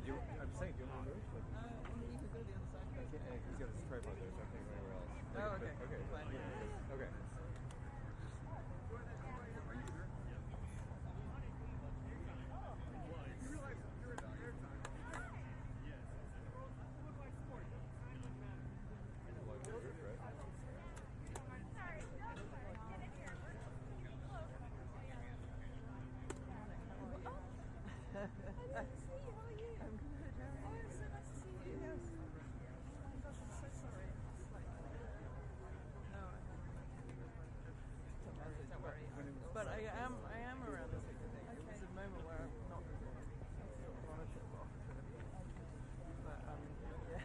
I'm saying, do you want to move? You can go to the other side. He's got his tripod there, so I can't go anywhere else. Oh, okay. Okay. Fine. Okay. But I am around this week, I think. Okay. It's a moment where I'm not on a trip off. But, yeah.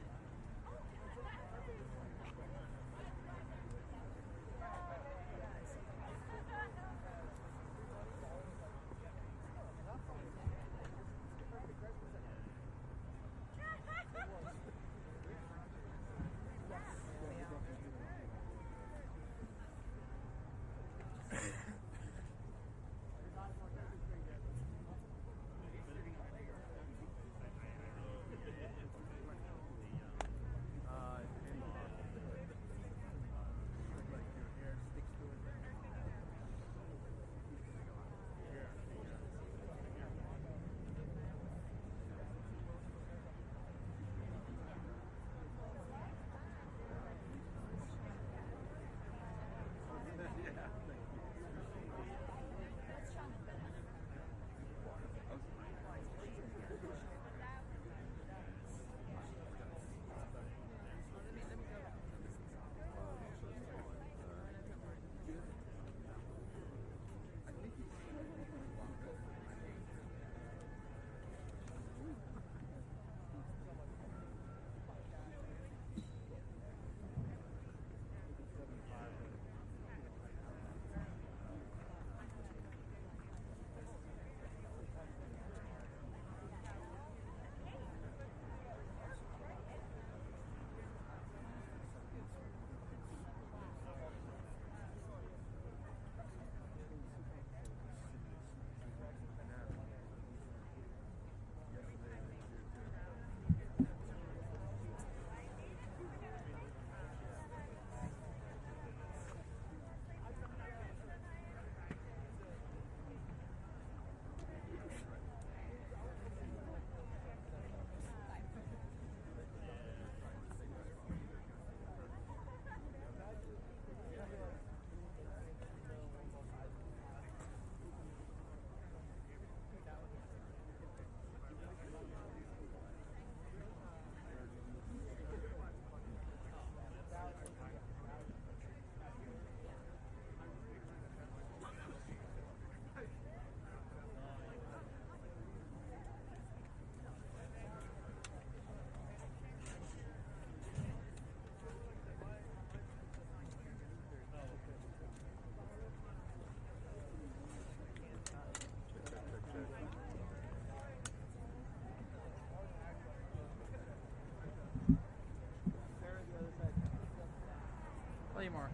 More.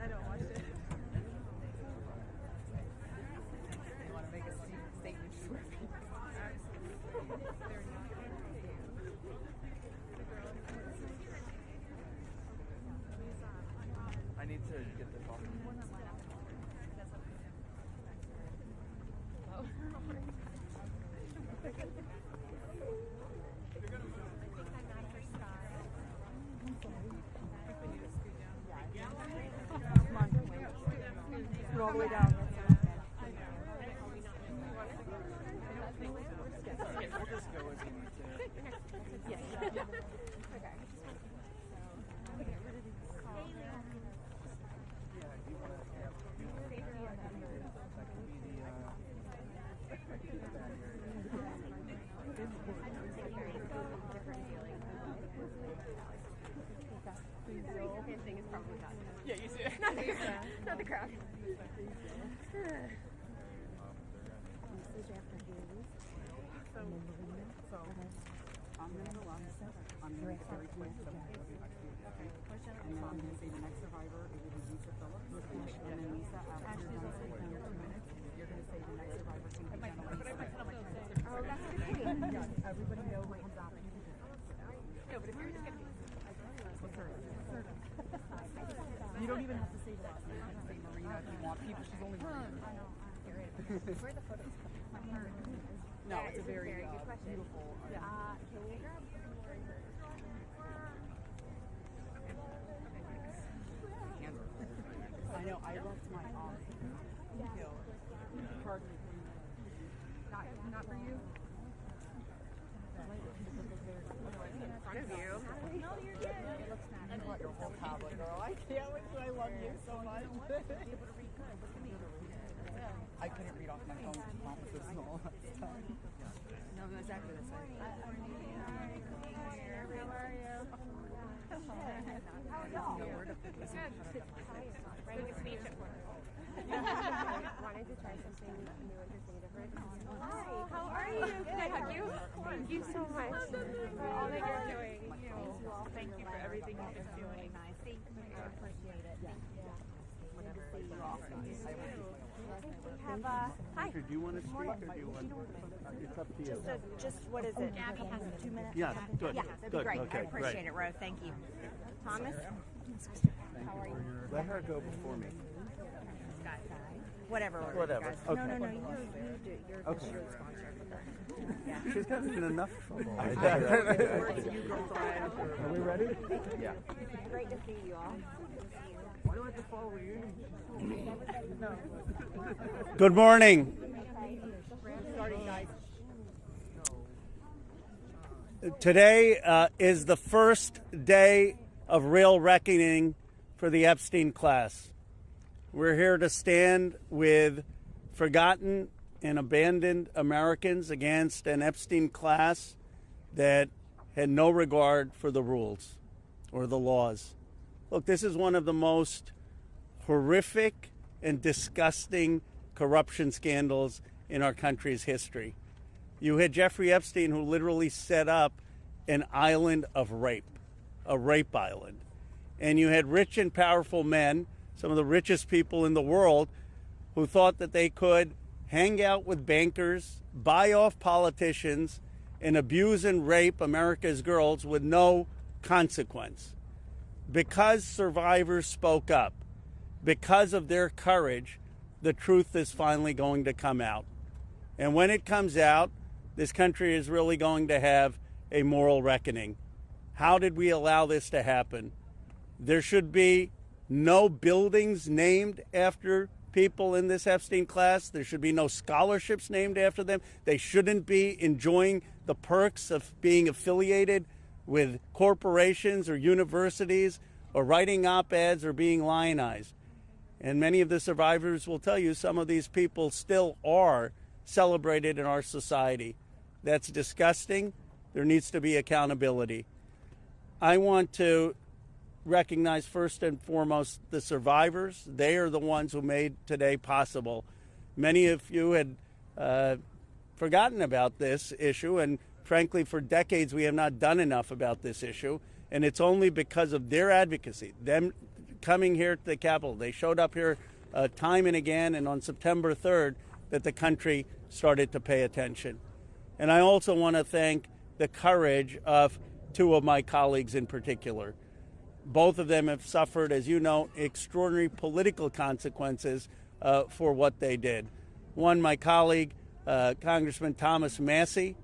I don't watch it. You want to make a statement for people? I need to get this off. and then I'm going to say the next survivor, it will be Lisa Phillips. And then Lisa, after you're done speaking your 2 minutes, you're going to say the next survivor can be Jenna. Oh, that's okay. Yes, everybody knows what comes after you. No, but if you're just going to be... What's her? You don't even have to say the last name. You can say Marina if you want. People, she's only Marina. I know. Where are the photos coming from? No, it's a very good question. beautiful. Can we grab I know. I left my card. Not for you? In front of you. No, you're good. It looks nice. I want your whole tablet, girl. I can't wait. I love you so much. I couldn't read off my phone. Mom was so small. No, exactly the same. How are you? How are you? Good. Ready to speech at work. Wanted to try something new, interesting, different. Hi, how are you? Can I hug you? Thank you so much for all that you're doing. Thank you for everything you've been doing. Thank you. I appreciate it. Thank you. We have hi. Do you want to speak or do you want? It's up to you. Just what is it? Gabby has 2 minutes. Yeah, good. Yeah, that'd Good. be great. Okay, I appreciate great. it, Rose. Thank you. Thomas? How are you? Let her go before me. Scott? Whatever. Whatever. Guys. Okay. No, you do. You're Okay. the sponsor. Yeah. She's gotten in enough trouble. Are we ready? Yeah. Great to see you all. Why do I have to follow you? Good morning. Today is the first day of real reckoning for the Epstein class. We're here to stand with forgotten and abandoned Americans against an Epstein class that had no regard for the rules or the laws. Look, this is one of the most horrific and disgusting corruption scandals in our country's history. You had Jeffrey Epstein, who literally set up an island of rape, a rape island. And you had rich and powerful men, some of the richest people in the world, who thought that they could hang out with bankers, buy off politicians, and abuse and rape America's girls with no consequence. Because survivors spoke up, because of their courage, the truth is finally going to come out. And when it comes out, this country is really going to have a moral reckoning. How did we allow this to happen? There should be no buildings named after people in this Epstein class. There should be no scholarships named after them. They shouldn't be enjoying the perks of being affiliated with corporations or universities or writing op-eds or being lionized. And many of the survivors will tell you some of these people still are celebrated in our society. That's disgusting. There needs to be accountability. I want to recognize first and foremost the survivors. They are the ones who made today possible. Many of you had forgotten about this issue, and frankly, for decades, we have not done enough about this issue. And it's only because of their advocacy, them coming here to the Capitol. They showed up here time and again, and on September 3rd, that the country started to pay attention. And I also want to thank the courage of two of my colleagues in particular. Both of them have suffered, as you know, extraordinary political consequences for what they did. One, my colleague, Congressman Thomas Massie.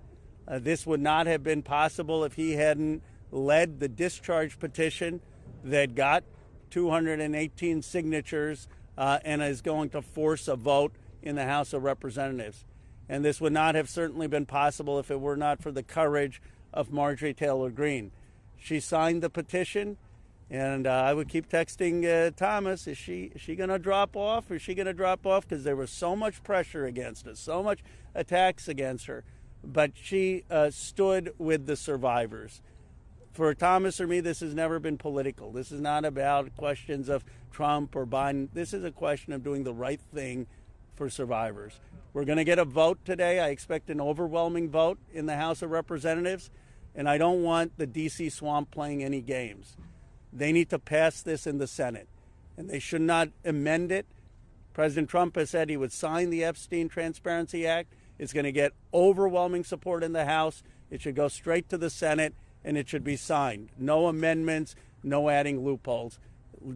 This would not have been possible if he hadn't led the discharge petition that got 218 signatures and is going to force a vote in the House of Representatives. And this would not have certainly been possible if it were not for the courage of Marjorie Taylor Greene. She signed the petition, and I would keep texting Thomas, is she going to drop off? Is she going to drop off? Because there was so much pressure against her, so much attacks against her. But she stood with the survivors. For Thomas or me, this has never been political. This is not about questions of Trump or Biden. This is a question of doing the right thing for survivors. We're going to get a vote today. I expect an overwhelming vote in the House of Representatives, and I don't want the D.C. swamp playing any games. They need to pass this in the Senate, and they should not amend it. President Trump has said he would sign the Epstein Transparency Act. It's going to get overwhelming support in the House. It should go straight to the Senate, and it should be signed. No amendments, no adding loopholes.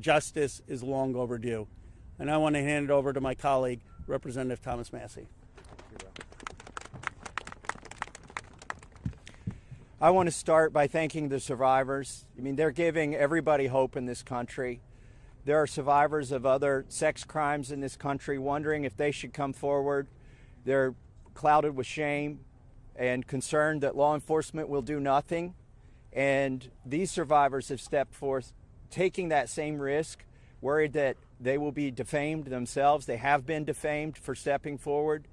Justice is long overdue. And I want to hand it over to my colleague, Representative Thomas Massie. I want to start by thanking the survivors. I mean, they're giving everybody hope in this country. There are survivors of other sex crimes in this country wondering if they should come forward. They're clouded with shame and concerned that law enforcement will do nothing. And these survivors have stepped forth, taking that same risk, worried that they will be defamed themselves. They have been defamed for stepping forward.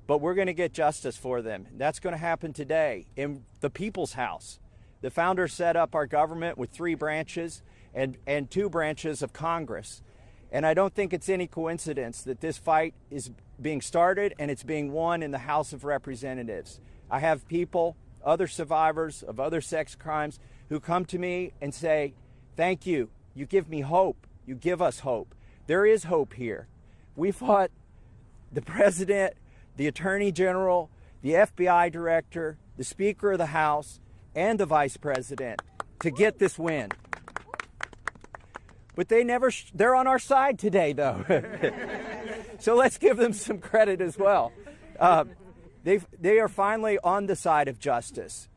But we're going to get justice for them. That's going to happen today in the People's House. The founders set up our government with 3 branches and 2 branches of Congress. And I don't think it's any coincidence that this fight is being started and it's being won in the House of Representatives. I have people, other survivors of other sex crimes, who come to me and say, thank you. You give me hope. You give us hope. There is hope here. We fought the president, the attorney general, the FBI director, the Speaker of the House, and the vice president to get this win. But they're on our side today, though. So let's give them some credit as well. They are finally on the side of justice.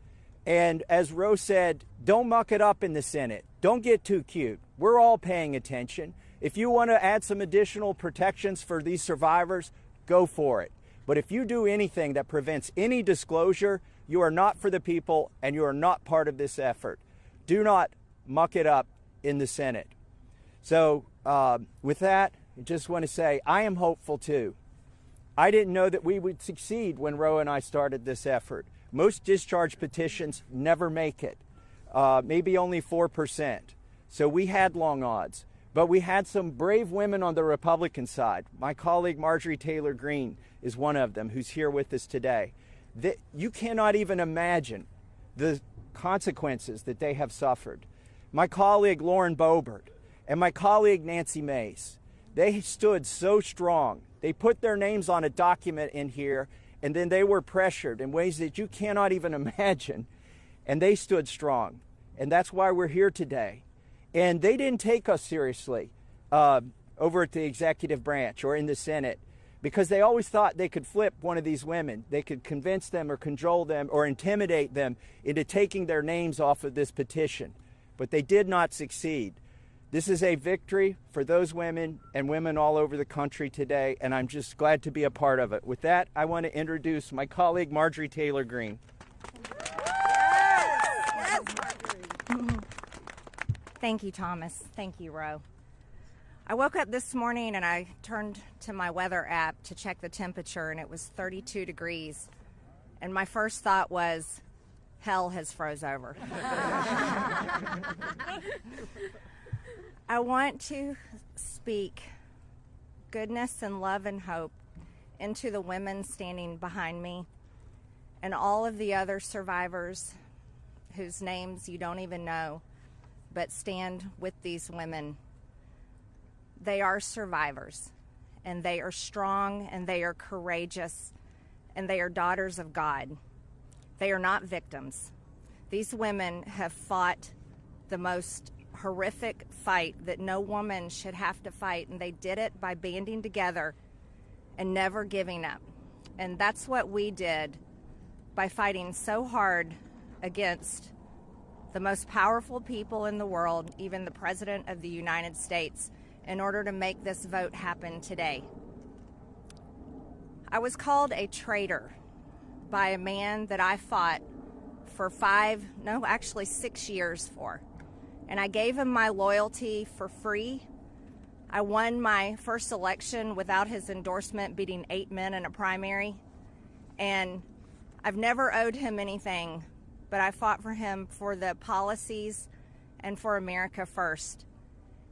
And as Rose said, don't muck it up in the Senate. Don't get too cute. We're all paying attention. If you want to add some additional protections for these survivors, go for it. But if you do anything that prevents any disclosure, you are not for the people and you are not part of this effort. Do not muck it up in the Senate. So with that, I just want to say I am hopeful too. I didn't know that we would succeed when Roe and I started this effort. Most discharge petitions never make it, maybe only 4%. So we had long odds. But we had some brave women on the Republican side. My colleague Marjorie Taylor Greene is one of them who's here with us today. You cannot even imagine the consequences that they have suffered. My colleague Lauren Boebert and my colleague Nancy Mace, they stood so strong. They put their names on a document in here, and then they were pressured in ways that you cannot even imagine, and they stood strong. And that's why we're here today. And they didn't take us seriously over at the executive branch or in the Senate, because they always thought they could flip one of these women. They could convince them or cajole them or intimidate them into taking their names off of this petition. But they did not succeed. This is a victory for those women and women all over the country today, and I'm just glad to be a part of it. With that, I want to introduce my colleague, Marjorie Taylor Greene. Yes, Marjorie. Thank you, Thomas. Thank you, Ro. I woke up this morning and I turned to my weather app to check the temperature, and it was 32 degrees. And my first thought was, hell has froze over. I want to speak goodness and love and hope into the women standing behind me and all of the other survivors whose names you don't even know, but stand with these women. They are survivors, and they are strong, and they are courageous, and they are daughters of God. They are not victims. These women have fought the most horrific fight that no woman should have to fight, and they did it by banding together and never giving up. And that's what we did by fighting so hard against the most powerful people in the world, even the President of the United States, in order to make this vote happen today. I was called a traitor by a man that I fought for 6 years for. And I gave him my loyalty for free. I won my first election without his endorsement, beating 8 men in a primary. And I've never owed him anything, but I fought for him for the policies and for America first.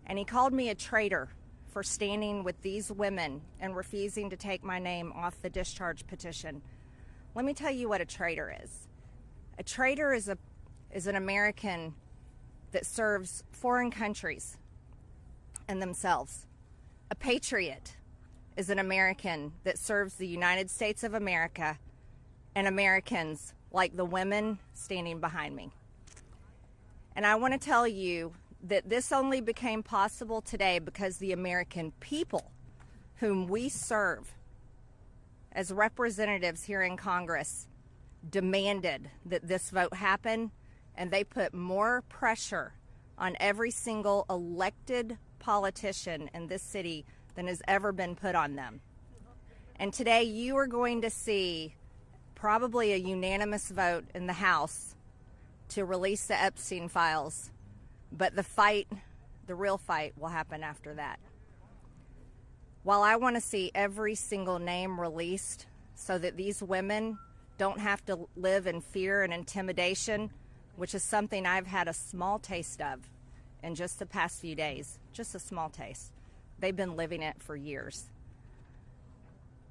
And he called me a traitor for standing with these women and refusing to take my name off the discharge petition. Let me tell you what a traitor is. A traitor is an American that serves foreign countries and themselves. A patriot is an American that serves the United States of America and Americans like the women standing behind me. And I want to tell you that this only became possible today because the American people whom we serve as representatives here in Congress demanded that this vote happen, and they put more pressure on every single elected politician in this city than has ever been put on them. And today you are going to see probably a unanimous vote in the House to release the Epstein files, but the real fight will happen after that. While I want to see every single name released so that these women don't have to live in fear and intimidation, which is something I've had a small taste of in just the past few days, just a small taste. They've been living it for years.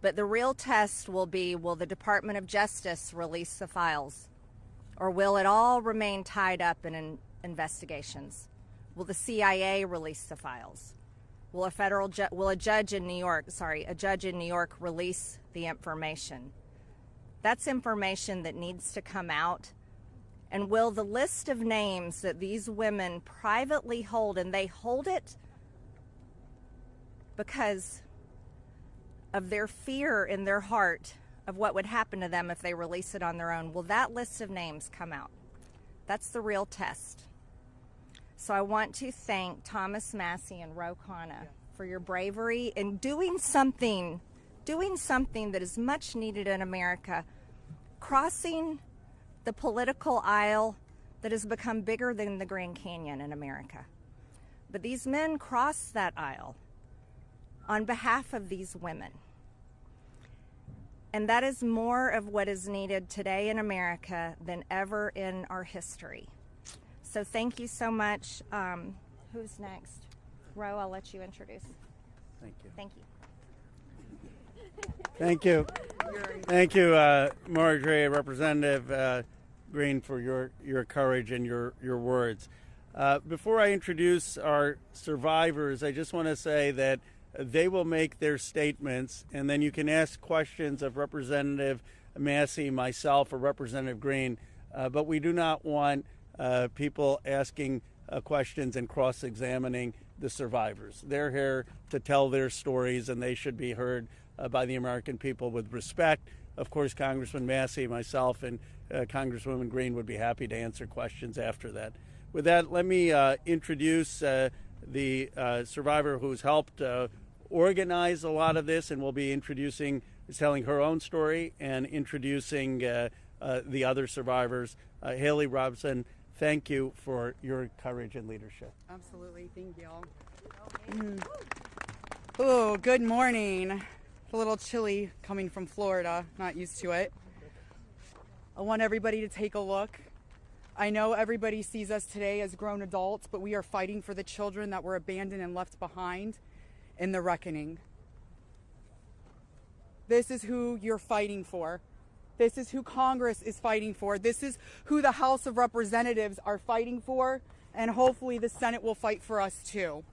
But the real test will be, will the Department of Justice release the files? Or will it all remain tied up in investigations? Will the CIA release the files? Will a judge in New York release the information? That's information that needs to come out. And will the list of names that these women privately hold, and they hold it because of their fear in their heart of what would happen to them if they release it on their own, will that list of names come out? That's the real test. So I want to thank Thomas Massie and Khanna for your bravery in doing something that is much needed in America, crossing the political aisle that has become bigger than the Grand Canyon in America. But these men crossed that aisle on behalf of these women. And that is more of what is needed today in America than ever in our history. So thank you so much. Who's next? Ro, I'll let you introduce. Thank you. Thank you. Thank you. Thank you, Marjorie, Representative Green, for your courage and your words. Before I introduce our survivors, I just want to say that they will make their statements, and then you can ask questions of Representative Massie, myself, or Representative Green, but we do not want people asking questions and cross-examining the survivors. They're here to tell their stories, and they should be heard by the American people with respect. Of course, Congressman Massie, myself, and Congresswoman Green would be happy to answer questions after that. With that, let me introduce the survivor who's helped organize a lot of this, and will be telling her own story and introducing the other survivors. Haley, Robson, thank you for your courage and leadership. Absolutely. Thank y'all. Oh, good morning. It's a little chilly coming from Florida. Not used to it. I want everybody to take a look. I know everybody sees us today as grown adults, but we are fighting for the children that were abandoned and left behind in the reckoning. This is who you're fighting for. This is who Congress is fighting for. This is who the House of Representatives are fighting for, and hopefully the Senate will fight for us too.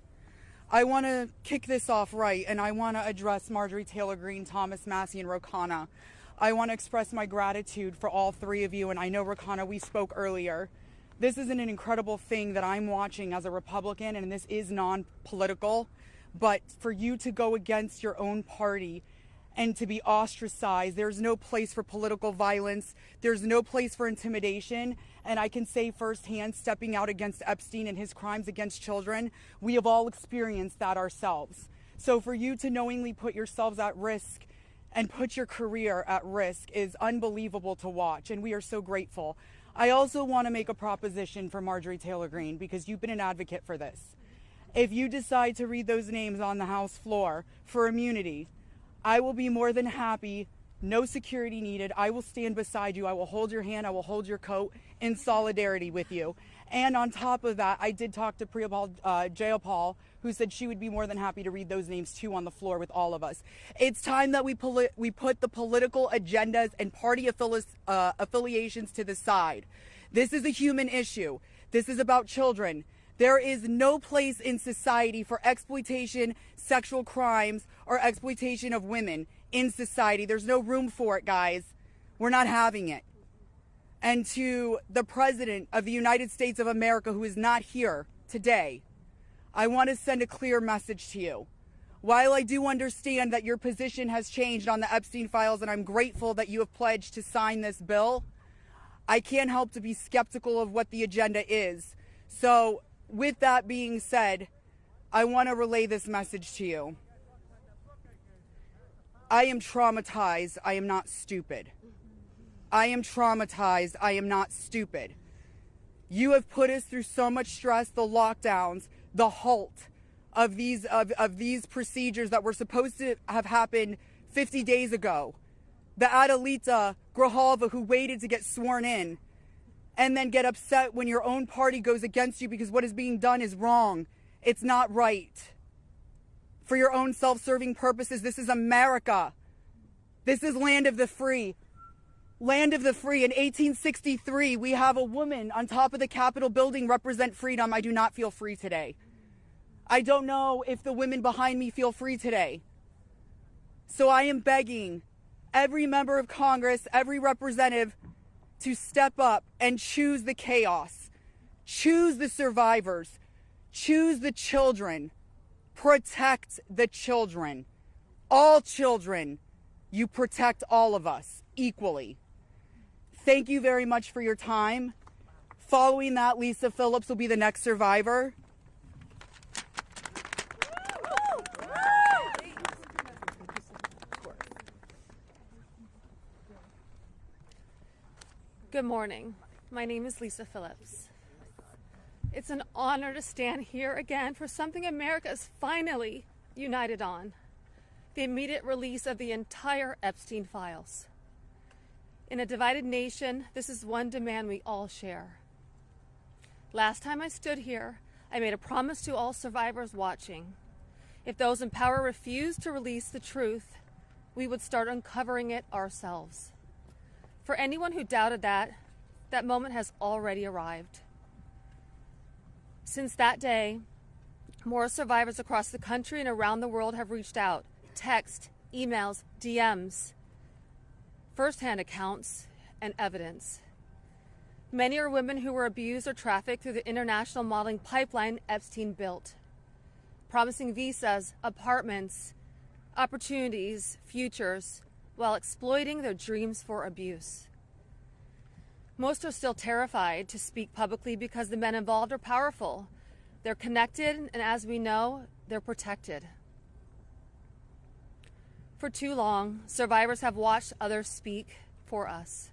I want to kick this off right, and I want to address Marjorie Taylor Greene, Thomas Massie, and Khanna. I want to express my gratitude for all three of you, and I know, Khanna, we spoke earlier. This is an incredible thing that I'm watching as a Republican, and this is non-political, but for you to go against your own party and to be ostracized, there's no place for political violence, there's no place for intimidation, and I can say firsthand, stepping out against Epstein and his crimes against children, we have all experienced that ourselves. So for you to knowingly put yourselves at risk and put your career at risk is unbelievable to watch, and we are so grateful. I also want to make a proposition for Marjorie Taylor Greene, because you've been an advocate for this. If you decide to read those names on the House floor for immunity, I will be more than happy, no security needed. I will stand beside you. I will hold your hand. I will hold your coat in solidarity with you. And on top of that, I did talk to Jayapal, who said she would be more than happy to read those names too on the floor with all of us. It's time that we put the political agendas and party affiliations to the side. This is a human issue. This is about children. There is no place in society for exploitation, sexual crimes, or exploitation of women in society. There's no room for it, guys. We're not having it. And to the President of the United States of America, who is not here today, I want to send a clear message to you. While I do understand that your position has changed on the Epstein files, and I'm grateful that you have pledged to sign this bill, I can't help to be skeptical of what the agenda is. So, with that being said, I want to relay this message to you. I am traumatized. I am not stupid. I am traumatized. I am not stupid. You have put us through so much stress, the lockdowns, the halt of these procedures that were supposed to have happened 50 days ago. The Adelita Grijalva who waited to get sworn in and then get upset when your own party goes against you because what is being done is wrong. It's not right. For your own self-serving purposes, this is America. This is land of the free. Land of the free. In 1863, we have a woman on top of the Capitol building represent freedom. I do not feel free today. I don't know if the women behind me feel free today. So I am begging every member of Congress, every representative, to step up and choose the chaos. Choose the survivors. Choose the children. Protect the children. All children. You protect all of us equally. Thank you very much for your time. Following that, Lisa Phillips will be the next survivor. Good morning. My name is Lisa Phillips. It's an honor to stand here again for something America is finally united on: the immediate release of the entire Epstein files. In a divided nation, this is one demand we all share. Last time I stood here, I made a promise to all survivors watching. If those in power refused to release the truth, we would start uncovering it ourselves. For anyone who doubted that, that moment has already arrived. Since that day, more survivors across the country and around the world have reached out. Text, emails, DMs, firsthand accounts, and evidence. Many are women who were abused or trafficked through the international modeling pipeline Epstein built, promising visas, apartments, opportunities, futures, while exploiting their dreams for abuse. Most are still terrified to speak publicly because the men involved are powerful. They're connected, and as we know, they're protected. For too long, survivors have watched others speak for us.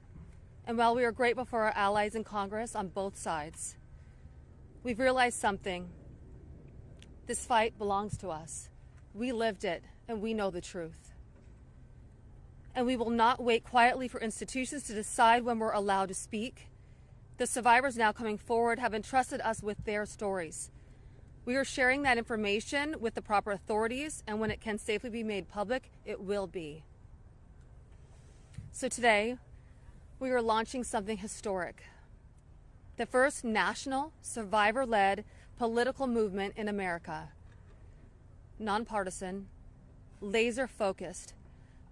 And while we are grateful for our allies in Congress on both sides, we've realized something. This fight belongs to us. We lived it, and we know the truth. And we will not wait quietly for institutions to decide when we're allowed to speak. The survivors now coming forward have entrusted us with their stories. We are sharing that information with the proper authorities, and when it can safely be made public, it will be. So today, we are launching something historic. The first national, survivor-led political movement in America. Nonpartisan, laser-focused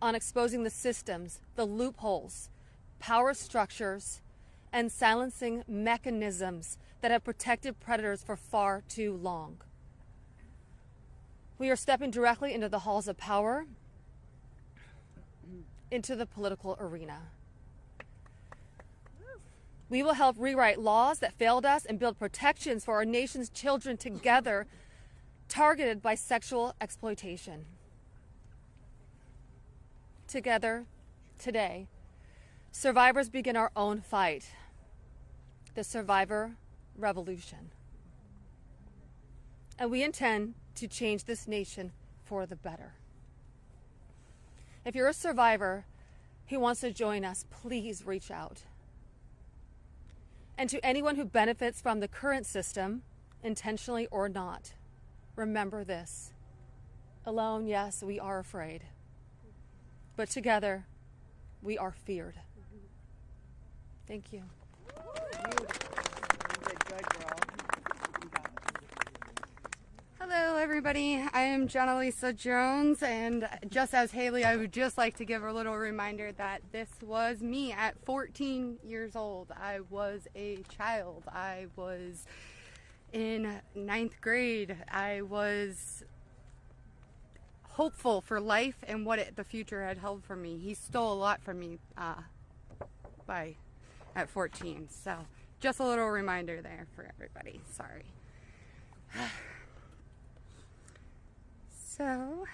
on exposing the systems, the loopholes, power structures, and silencing mechanisms that have protected predators for far too long. We are stepping directly into the halls of power, into the political arena. We will help rewrite laws that failed us and build protections for our nation's children together, targeted by sexual exploitation. Together, today, survivors begin our own fight, the survivor revolution. And we intend to change this nation for the better. If you're a survivor who wants to join us, please reach out. And to anyone who benefits from the current system, intentionally or not, remember this. Alone, yes, we are afraid. But together, we are feared. Thank you. Hello, everybody. I am Jenna Lisa Jones, and just as Haley, I would just like to give a little reminder that this was me at 14 years old. I was a child. I was in 9th grade. I was hopeful for life and what the future had held for me. He stole a lot from me at 14. So just a little reminder there for everybody. Sorry. So,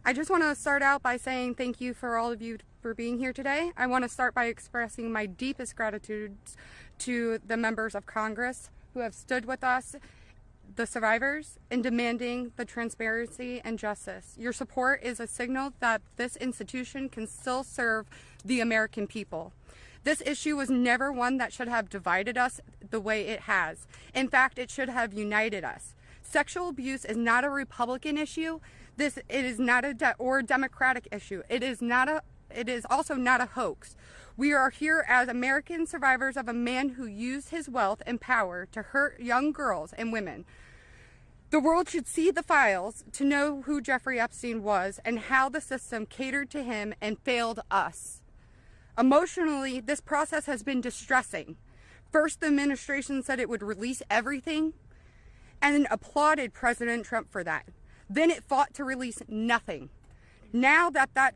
I just want to start out by saying thank you for all of you for being here today. I want to start by expressing my deepest gratitude to the members of Congress who have stood with us, the survivors, in demanding the transparency and justice. Your support is a signal that this institution can still serve the American people. This issue was never one that should have divided us the way it has. In fact, it should have united us. Sexual abuse is not a Republican issue. It is not a Democratic issue. It is also not a hoax. We are here as American survivors of a man who used his wealth and power to hurt young girls and women. The world should see the files to know who Jeffrey Epstein was and how the system catered to him and failed us. Emotionally, this process has been distressing. First, the administration said it would release everything and applauded President Trump for that. Then it fought to release nothing. Now that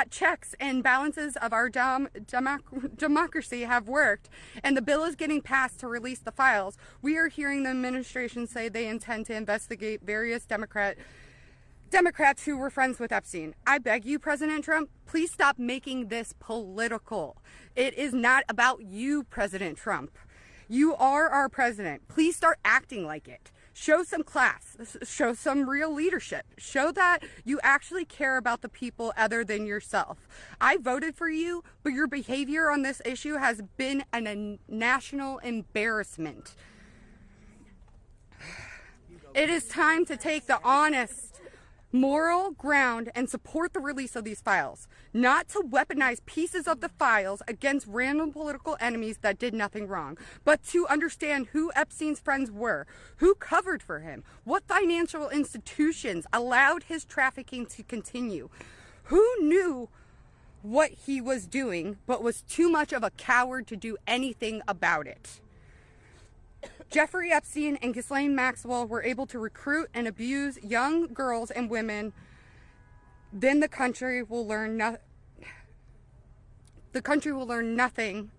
checks and balances of our democracy have worked and the bill is getting passed to release the files, we are hearing the administration say they intend to investigate various Democrats who were friends with Epstein. I beg you, President Trump, please stop making this political. It is not about you, President Trump. You are our president. Please start acting like it. Show some class. Show some real leadership. Show that you actually care about the people other than yourself. I voted for you, but your behavior on this issue has been a national embarrassment. It is time to take the honest, moral ground and support the release of these files, not to weaponize pieces of the files against random political enemies that did nothing wrong, but to understand who Epstein's friends were, who covered for him, what financial institutions allowed his trafficking to continue, who knew what he was doing but was too much of a coward to do anything about it. Jeffrey Epstein and Ghislaine Maxwell were able to recruit and abuse young girls and women. Then the country will learn nothing,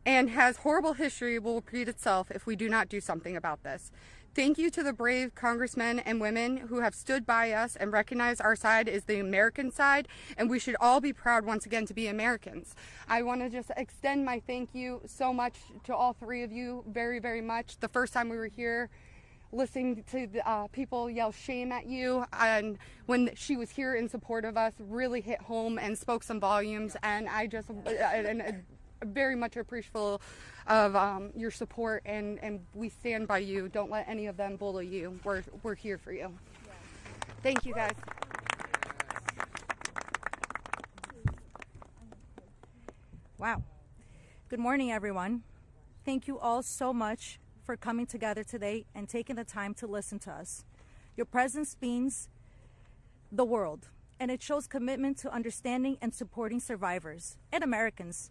and has horrible history will repeat itself if we do not do something about this. Thank you to the brave congressmen and women who have stood by us and recognized our side is the American side, and we should all be proud once again to be Americans. I want to just extend my thank you so much to all three of you very, very much. The first time we were here, listening to the, people yell shame at you, and when she was here in support of us, really hit home and spoke some volumes, and I just very much appreciative of your support, and we stand by you. Don't let any of them bully you. We're here for you. Thank you, guys. Wow. Good morning, everyone. Thank you all so much for coming together today and taking the time to listen to us. Your presence means the world, and it shows commitment to understanding and supporting survivors and Americans.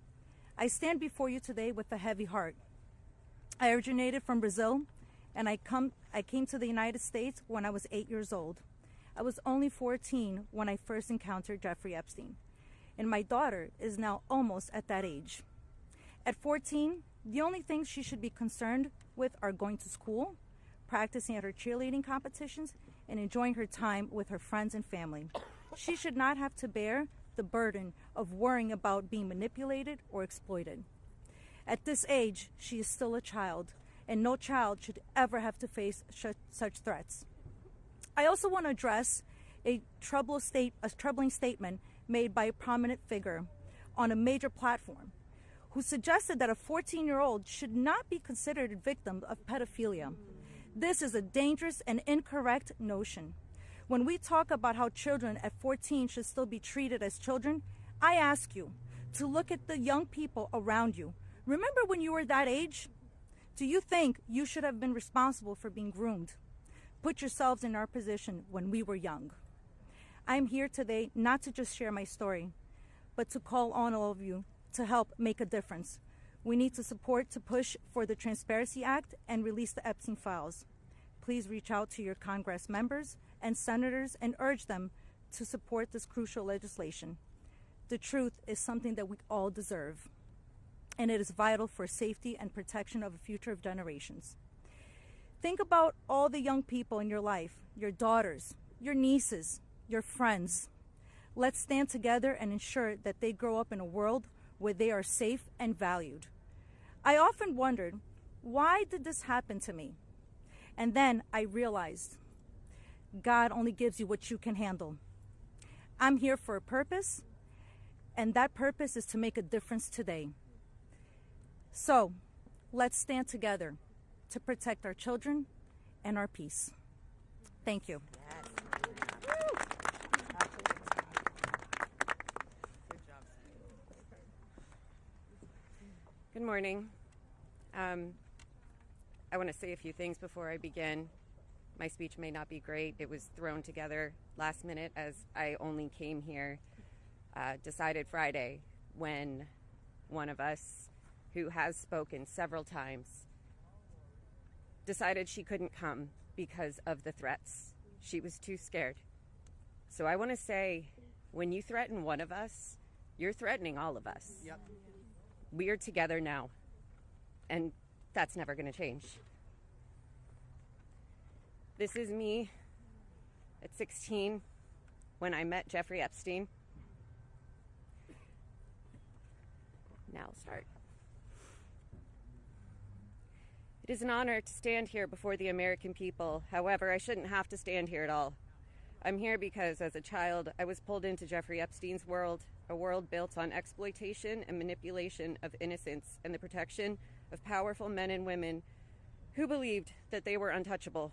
I stand before you today with a heavy heart. I originated from Brazil, and I came to the United States when I was 8 years old. I was only 14 when I first encountered Jeffrey Epstein, and my daughter is now almost at that age. At 14, the only things she should be concerned with are going to school, practicing at her cheerleading competitions, and enjoying her time with her friends and family. She should not have to bear the burden of worrying about being manipulated or exploited. At this age, she is still a child, and no child should ever have to face such threats. I also want to address a troubling statement made by a prominent figure on a major platform who suggested that a 14-year-old should not be considered a victim of pedophilia. This is a dangerous and incorrect notion. When we talk about how children at 14 should still be treated as children, I ask you to look at the young people around you. Remember when you were that age? Do you think you should have been responsible for being groomed? Put yourselves in our position when we were young. I'm here today not to just share my story, but to call on all of you to help make a difference. We need to support to push for the Transparency Act and release the Epstein files. Please reach out to your Congress members and senators and urge them to support this crucial legislation. The truth is something that we all deserve, and it is vital for safety and protection of the future of generations. Think about all the young people in your life, your daughters, your nieces, your friends. Let's stand together and ensure that they grow up in a world where they are safe and valued. I often wondered, why did this happen to me? And then I realized, God only gives you what you can handle. I'm here for a purpose, and that purpose is to make a difference today. So, let's stand together to protect our children and our peace. Thank you. Good morning. I want to say a few things before I begin. My speech may not be great. It was thrown together last minute as I only came here, decided Friday, when one of us, who has spoken several times, decided she couldn't come because of the threats. She was too scared. So I want to say, when you threaten one of us, you're threatening all of us. Yep. We are together now, and that's never going to change. This is me at 16 when I met Jeffrey Epstein. Now I'll start. It is an honor to stand here before the American people. However, I shouldn't have to stand here at all. I'm here because as a child, I was pulled into Jeffrey Epstein's world, a world built on exploitation and manipulation of innocence and the protection of powerful men and women who believed that they were untouchable.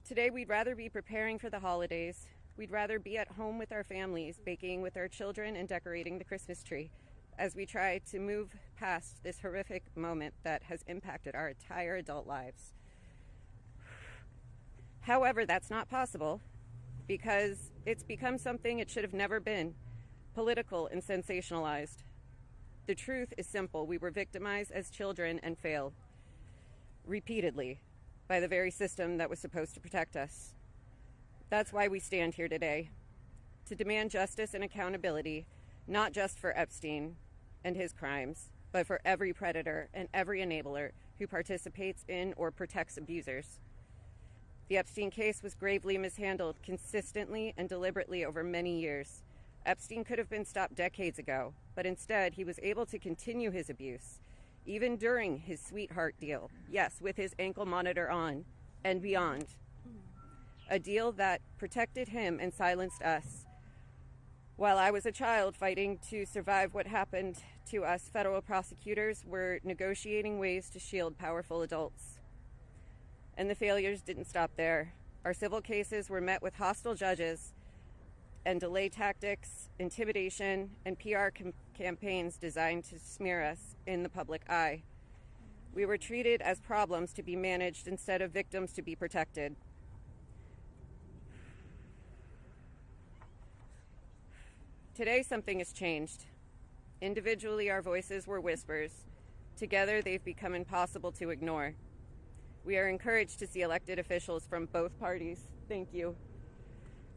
Today, we'd rather be preparing for the holidays. We'd rather be at home with our families, baking with our children and decorating the Christmas tree as we try to move past this horrific moment that has impacted our entire adult lives. However, that's not possible because it's become something it should have never been, political and sensationalized. The truth is simple. We were victimized as children and failed repeatedly by the very system that was supposed to protect us. That's why we stand here today, to demand justice and accountability, not just for Epstein and his crimes, but for every predator and every enabler who participates in or protects abusers. The Epstein case was gravely mishandled consistently and deliberately over many years. Epstein could have been stopped decades ago, but instead he was able to continue his abuse, even during his sweetheart deal, yes, with his ankle monitor on and beyond. A deal that protected him and silenced us. While I was a child fighting to survive what happened to us, federal prosecutors were negotiating ways to shield powerful adults. And the failures didn't stop there. Our civil cases were met with hostile judges and delay tactics, intimidation, and PR campaigns designed to smear us in the public eye. We were treated as problems to be managed instead of victims to be protected. Today, something has changed. Individually, our voices were whispers. Together, they've become impossible to ignore. We are encouraged to see elected officials from both parties, thank you,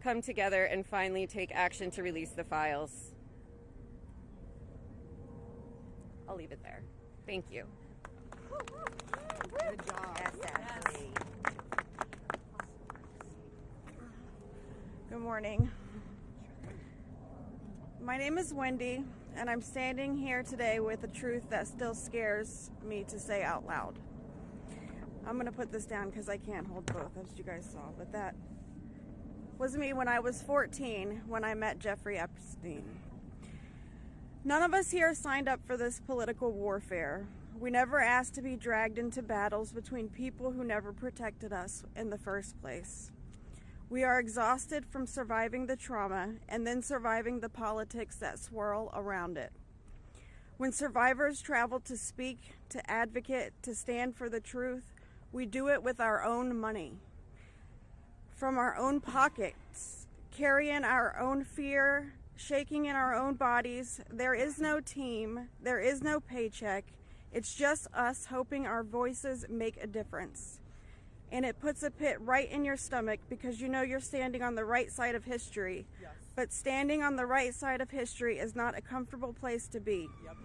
come together and finally take action to release the files. I'll leave it there. Thank you. Good job. Yes. Good morning. My name is Wendy, and I'm standing here today with a truth that still scares me to say out loud. I'm going to put this down because I can't hold both, as you guys saw, but that was me when I was 14 when I met Jeffrey Epstein. None of us here signed up for this political warfare. We never asked to be dragged into battles between people who never protected us in the first place. We are exhausted from surviving the trauma and then surviving the politics that swirl around it. When survivors travel to speak, to advocate, to stand for the truth, we do it with our own money, from our own pockets, carrying our own fear, shaking in our own bodies. There is no team, there is no paycheck. It's just us hoping our voices make a difference. And it puts a pit right in your stomach because you know you're standing on the right side of history. Yes. But standing on the right side of history is not a comfortable place to be. Yep.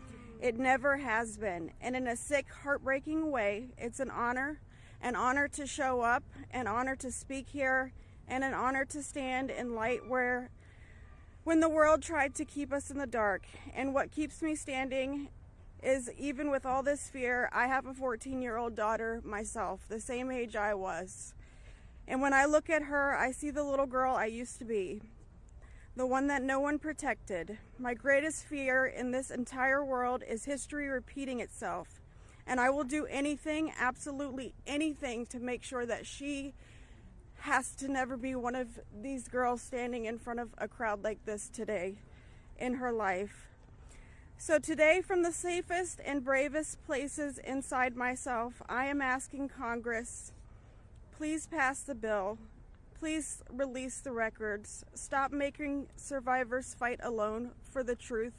It never has been. And in a sick, heartbreaking way, it's an honor to show up, an honor to speak here, and an honor to stand in light when the world tried to keep us in the dark. And what keeps me standing is, even with all this fear, I have a 14-year-old daughter myself, the same age I was. And when I look at her, I see the little girl I used to be, the one that no one protected. My greatest fear in this entire world is history repeating itself. And I will do anything, absolutely anything, to make sure that she has to never be one of these girls standing in front of a crowd like this today in her life. So today, from the safest and bravest places inside myself, I am asking Congress, please pass the bill. Please release the records. Stop making survivors fight alone for the truth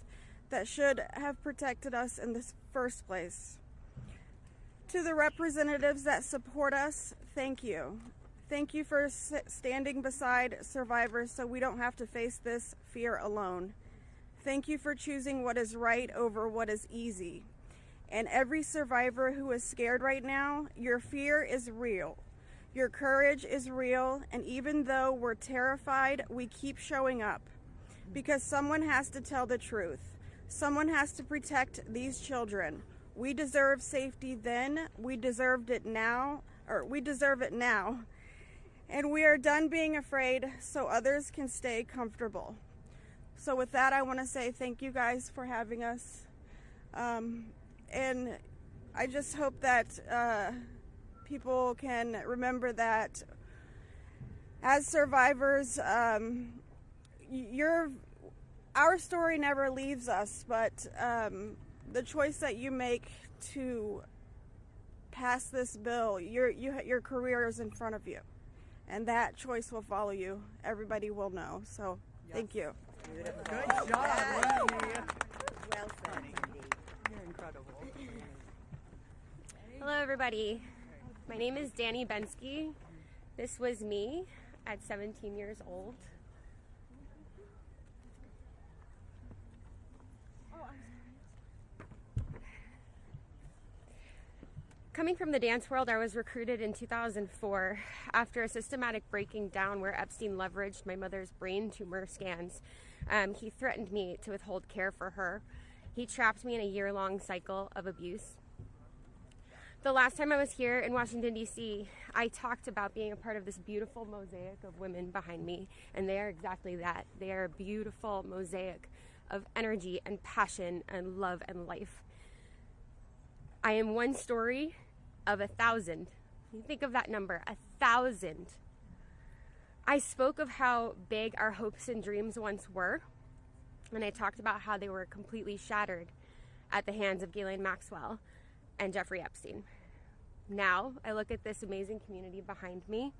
that should have protected us in the first place. To the representatives that support us, thank you. Thank you for standing beside survivors so we don't have to face this fear alone. Thank you for choosing what is right over what is easy. And every survivor who is scared right now, your fear is real. Your courage is real, and even though we're terrified, we keep showing up. Because someone has to tell the truth. Someone has to protect these children. We deserve safety then, we deserve it now. And we are done being afraid so others can stay comfortable. So with that, I want to say thank you guys for having us. And I just hope that people can remember that as survivors, our story never leaves us, but the choice that you make to pass this bill, your career is in front of you. And that choice will follow you. Everybody will know. So thank you. Good job, Wendy. Well said, Wendy. You're incredible. Hello, everybody. My name is Bensky. This was me at 17 years old. Coming from the dance world, I was recruited in 2004 after a systematic breaking down where Epstein leveraged my mother's brain tumor scans. He threatened me to withhold care for her. He trapped me in a year-long cycle of abuse. The last time I was here in Washington, D.C., I talked about being a part of this beautiful mosaic of women behind me, and they are exactly that. They are a beautiful mosaic of energy and passion and love and life. I am one story of 1,000. You think of that number, 1,000. I spoke of how big our hopes and dreams once were, and I talked about how they were completely shattered at the hands of Ghislaine Maxwell and Jeffrey Epstein. Now, I look at this amazing community behind me.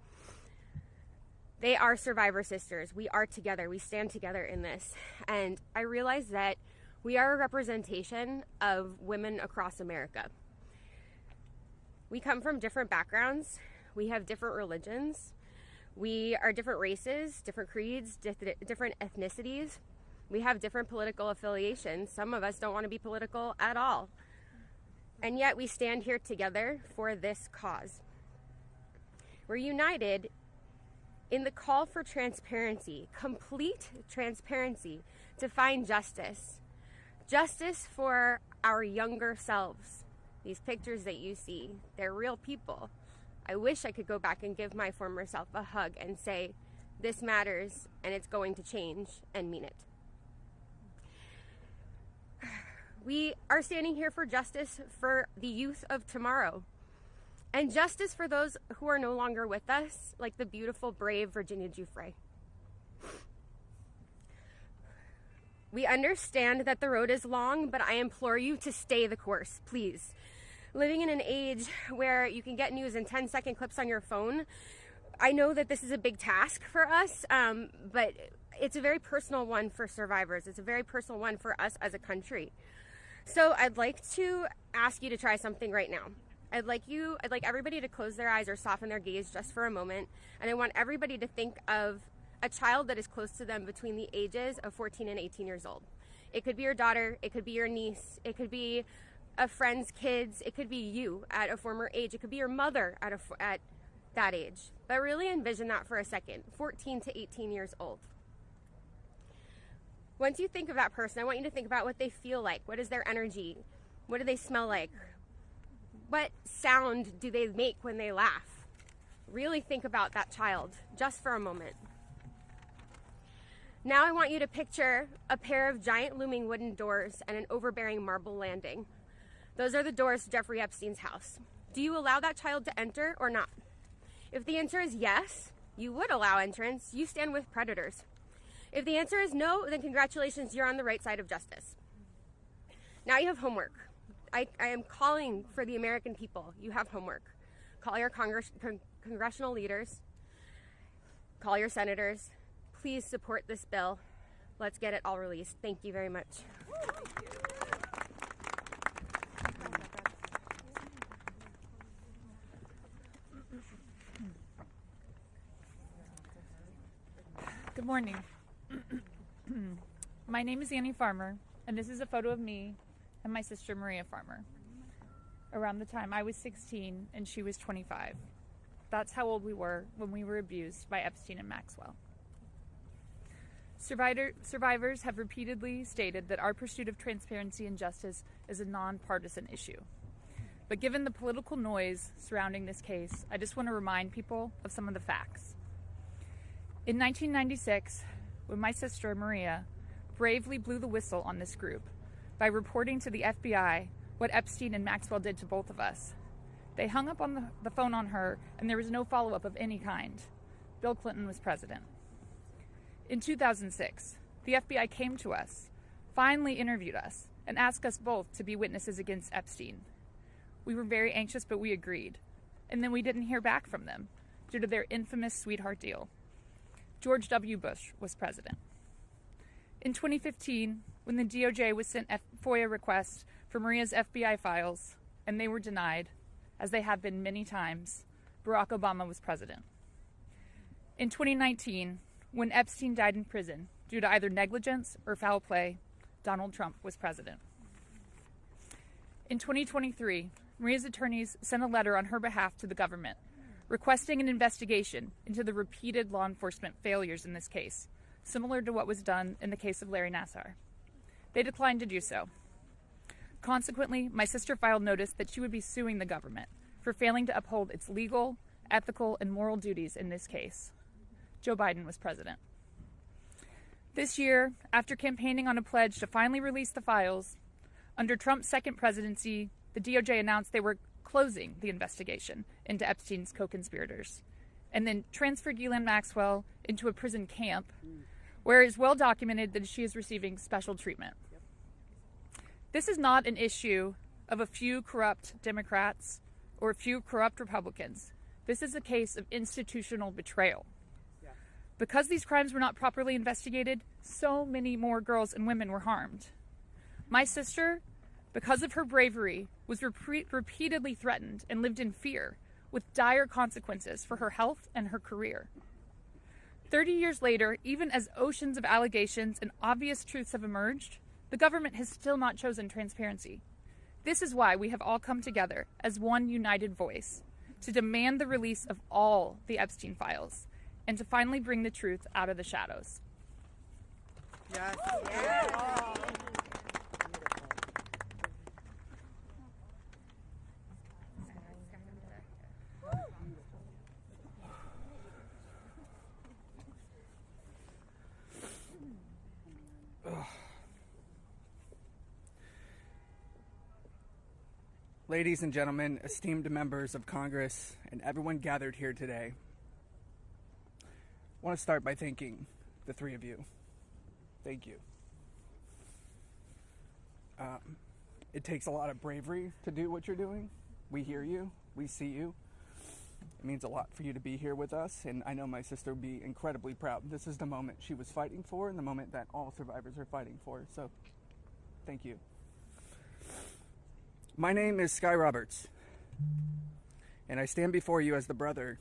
They are survivor sisters. We are together. We stand together in this. And I realize that we are a representation of women across America. We come from different backgrounds. We have different religions. We are different races, different creeds, different ethnicities. We have different political affiliations. Some of us don't want to be political at all. And yet we stand here together for this cause. We're united in the call for transparency, complete transparency, to find justice. Justice for our younger selves. These pictures that you see, they're real people. I wish I could go back and give my former self a hug and say, this matters and it's going to change, and mean it. We are standing here for justice for the youth of tomorrow. and justice for those who are no longer with us, like the beautiful, brave Virginia Giuffre. We understand that the road is long, but I implore you to stay the course, please. Living in an age where you can get news in 10-second clips on your phone, I know that this is a big task for us, but it's a very personal one for survivors. It's a very personal one for us as a country. So I'd like to ask you to try something right now. I'd like everybody to close their eyes or soften their gaze just for a moment. And I want everybody to think of a child that is close to them between the ages of 14 and 18 years old. It could be your daughter, it could be your niece, it could be a friend's kids, it could be you at a former age, it could be your mother at that age. But really envision that for a second, 14 to 18 years old. Once you think of that person, I want you to think about what they feel like. What is their energy? What do they smell like? What sound do they make when they laugh? Really think about that child just for a moment. Now I want you to picture a pair of giant looming wooden doors and an overbearing marble landing. Those are the doors to Jeffrey Epstein's house. Do you allow that child to enter or not? If the answer is yes, you would allow entrance. You stand with predators. If the answer is no, then congratulations, you're on the right side of justice. Now you have homework. I am calling for the American people. You have homework. Call your congressional leaders. Call your senators. Please support this bill. Let's get it all released. Thank you very much. Good morning. My name is Annie Farmer, and this is a photo of me and my sister Maria Farmer. Around the time I was 16 and she was 25. That's how old we were when we were abused by Epstein and Maxwell. Survivors have repeatedly stated that our pursuit of transparency and justice is a nonpartisan issue. But given the political noise surrounding this case, I just want to remind people of some of the facts. In 1996, when my sister Maria bravely blew the whistle on this group by reporting to the FBI what Epstein and Maxwell did to both of us, they hung up on the phone on her, and there was no follow-up of any kind. Bill Clinton was president. In 2006, the FBI came to us, finally interviewed us, and asked us both to be witnesses against Epstein. We were very anxious, but we agreed. And then we didn't hear back from them due to their infamous sweetheart deal. George W. Bush was president. In 2015, when the DOJ was sent FOIA requests for Maria's FBI files, and they were denied, as they have been many times, Barack Obama was president. In 2019, when Epstein died in prison due to either negligence or foul play, Donald Trump was president. In 2023, Maria's attorneys sent a letter on her behalf to the government, requesting an investigation into the repeated law enforcement failures in this case, similar to what was done in the case of Larry Nassar. They declined to do so. Consequently, my sister filed notice that she would be suing the government for failing to uphold its legal, ethical, and moral duties in this case. Joe Biden was president. This year, after campaigning on a pledge to finally release the files, under Trump's second presidency, the DOJ announced they were closing the investigation into Epstein's co-conspirators, and then transferred Ghislaine Maxwell into a prison camp, where it is well documented that she is receiving special treatment. This is not an issue of a few corrupt Democrats or a few corrupt Republicans. This is a case of institutional betrayal. Because these crimes were not properly investigated, so many more girls and women were harmed. My sister, because of her bravery, was repeatedly threatened and lived in fear, with dire consequences for her health and her career. 30 years later, even as oceans of allegations and obvious truths have emerged, the government has still not chosen transparency. This is why we have all come together as one united voice to demand the release of all the Epstein files and to finally bring the truth out of the shadows. Yes. Yes. Ladies and gentlemen, esteemed members of Congress, and everyone gathered here today, I want to start by thanking the three of you. Thank you. It takes a lot of bravery to do what you're doing. We hear you. We see you. It means a lot for you to be here with us, and I know my sister would be incredibly proud. This is the moment she was fighting for and the moment that all survivors are fighting for, so thank you. My name is Sky Roberts, and I stand before you as the brother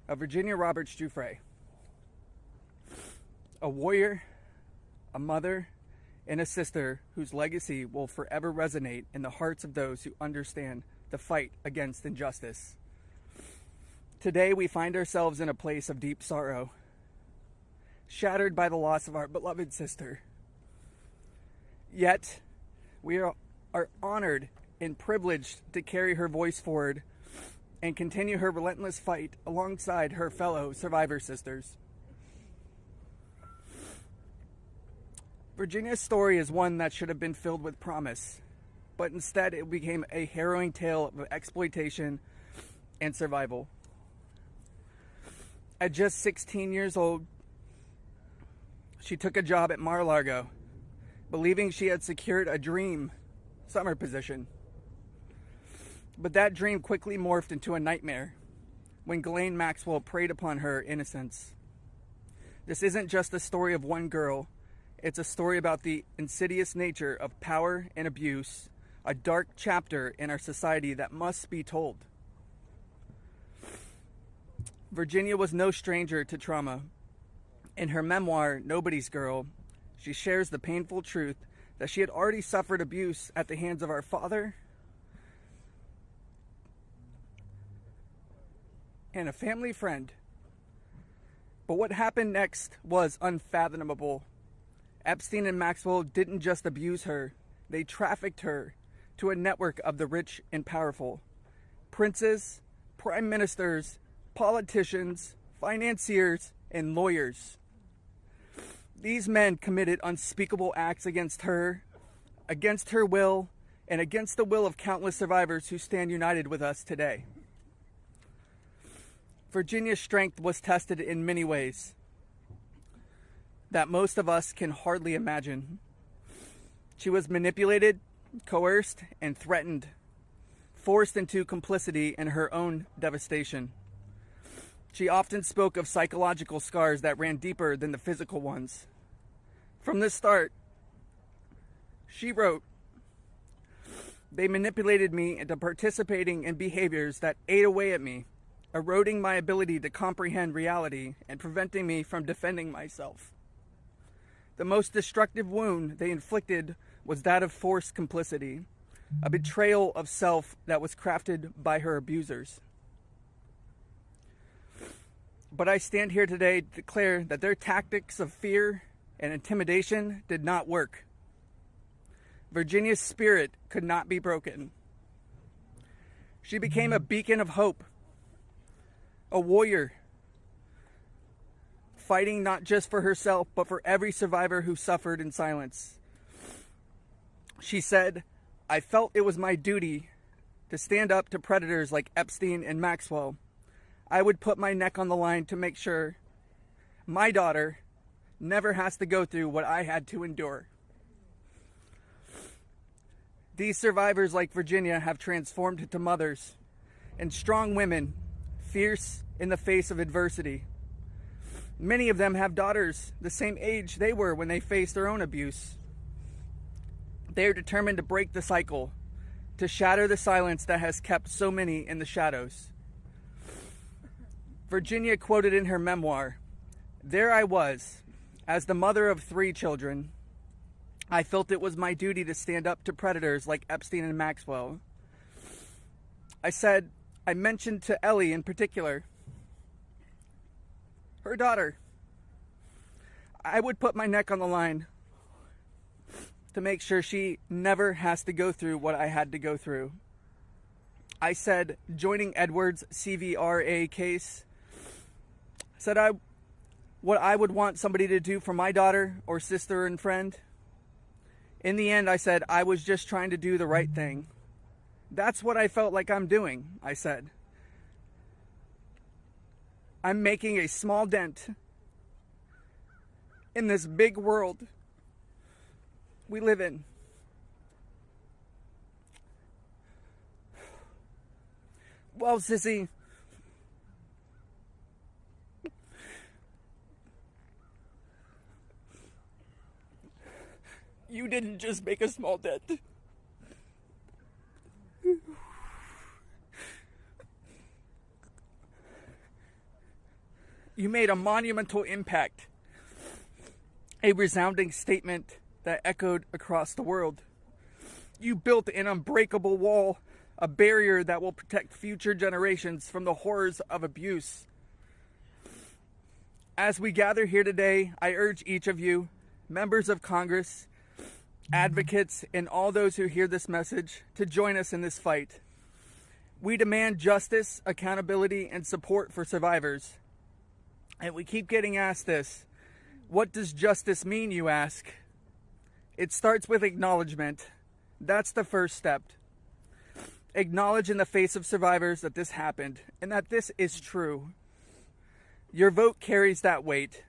of Virginia Roberts Giuffre, a warrior, a mother, and a sister whose legacy will forever resonate in the hearts of those who understand the fight against injustice. Today we find ourselves in a place of deep sorrow, shattered by the loss of our beloved sister. Yet, we are honored and privileged to carry her voice forward and continue her relentless fight alongside her fellow survivor sisters. Virginia's story is one that should have been filled with promise, but instead it became a harrowing tale of exploitation and survival. At just 16 years old, she took a job at Mar-a-Lago, believing she had secured a dream summer position. But that dream quickly morphed into a nightmare when Ghislaine Maxwell preyed upon her innocence. This isn't just the story of one girl. It's a story about the insidious nature of power and abuse, a dark chapter in our society that must be told. Virginia was no stranger to trauma. In her memoir, Nobody's Girl, she shares the painful truth that she had already suffered abuse at the hands of our father and a family friend. But what happened next was unfathomable. Epstein and Maxwell didn't just abuse her, they trafficked her to a network of the rich and powerful. Princes, prime ministers, politicians, financiers, and lawyers. These men committed unspeakable acts against her will, and against the will of countless survivors who stand united with us today. Virginia's strength was tested in many ways that most of us can hardly imagine. She was manipulated, coerced, and threatened, forced into complicity in her own devastation. She often spoke of psychological scars that ran deeper than the physical ones. From the start, she wrote, "They manipulated me into participating in behaviors that ate away at me, eroding my ability to comprehend reality and preventing me from defending myself. The most destructive wound they inflicted was that of forced complicity, a betrayal of self that was crafted by her abusers. But I stand here today to declare that their tactics of fear and intimidation did not work. Virginia's spirit could not be broken. She became a beacon of hope, a warrior, fighting not just for herself, but for every survivor who suffered in silence. She said, "I felt it was my duty to stand up to predators like Epstein and Maxwell. I would put my neck on the line to make sure my daughter never has to go through what I had to endure." These survivors, like Virginia, have transformed into mothers and strong women, fierce in the face of adversity. Many of them have daughters the same age they were when they faced their own abuse. They are determined to break the cycle, to shatter the silence that has kept so many in the shadows. Virginia quoted in her memoir, "There I was, as the mother of 3 children. I felt it was my duty to stand up to predators like Epstein and Maxwell. I mentioned to Ellie in particular, her daughter, I would put my neck on the line to make sure she never has to go through what I had to go through. I said, joining Edward's CVRA case, what I would want somebody to do for my daughter or sister and friend. In the end, I said I was just trying to do the right thing. That's what I felt like I'm doing, I said. I'm making a small dent in this big world we live in. Well, sissy, you didn't just make a small dent. You made a monumental impact, a resounding statement that echoed across the world. You built an unbreakable wall, a barrier that will protect future generations from the horrors of abuse. As we gather here today, I urge each of you, members of Congress, advocates, and all those who hear this message, to join us in this fight. We demand justice, accountability, and support for survivors. And we keep getting asked this. What does justice mean, you ask? It starts with acknowledgement. That's the first step. Acknowledge in the face of survivors that this happened and that this is true. Your vote carries that weight.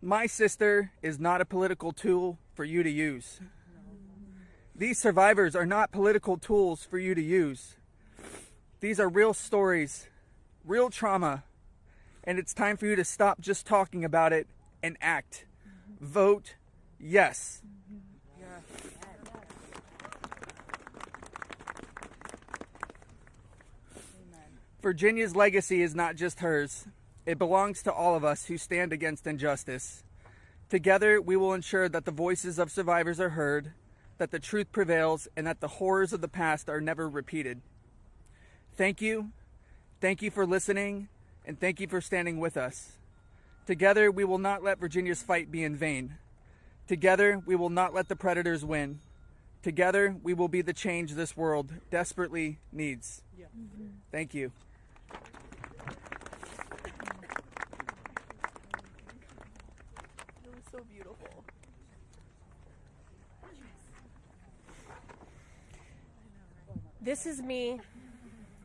My sister is not a political tool for you to use. These survivors are not political tools for you to use. These are real stories, real trauma, and it's time for you to stop just talking about it and act. Vote yes. Virginia's legacy is not just hers. It belongs to all of us who stand against injustice. Together, we will ensure that the voices of survivors are heard, that the truth prevails, and that the horrors of the past are never repeated. Thank you. Thank you for listening, and thank you for standing with us. Together, we will not let Virginia's fight be in vain. Together, we will not let the predators win. Together, we will be the change this world desperately needs. Thank you. It was so beautiful. This is me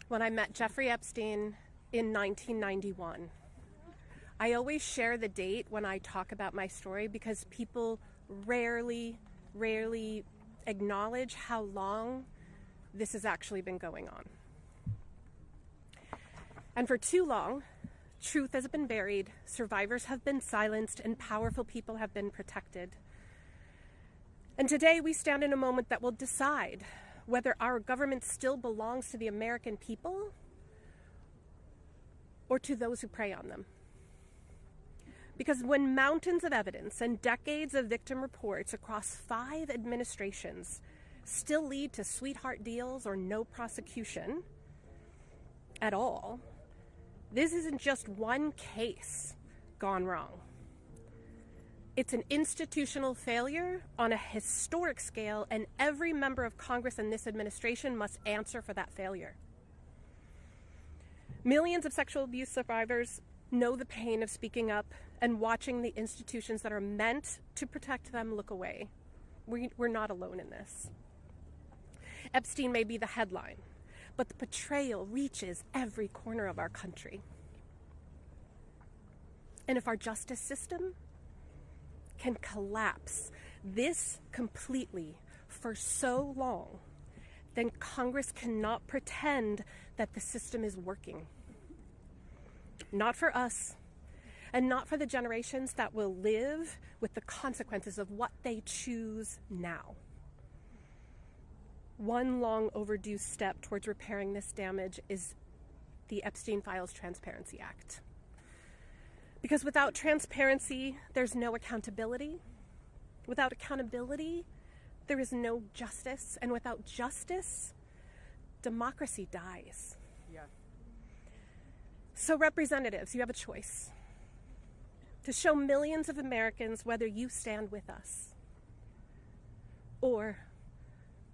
when I met Jeffrey Epstein in 1991. I always share the date when I talk about my story because people rarely acknowledge how long this has actually been going on. And for too long, truth has been buried, survivors have been silenced, and powerful people have been protected. And today we stand in a moment that will decide whether our government still belongs to the American people or to those who prey on them. Because when mountains of evidence and decades of victim reports across 5 administrations still lead to sweetheart deals or no prosecution at all, this isn't just one case gone wrong. It's an institutional failure on a historic scale, and every member of Congress in this administration must answer for that failure. Millions of sexual abuse survivors know the pain of speaking up and watching the institutions that are meant to protect them look away. We're not alone in this. Epstein may be the headline, but the betrayal reaches every corner of our country. And if our justice system can collapse this completely for so long, then Congress cannot pretend that the system is working. Not for us, and not for the generations that will live with the consequences of what they choose now. One long overdue step towards repairing this damage is the Epstein Files Transparency Act. Because without transparency, there's no accountability. Without accountability, there is no justice. And without justice, democracy dies. Yeah. So representatives, you have a choice to show millions of Americans whether you stand with us or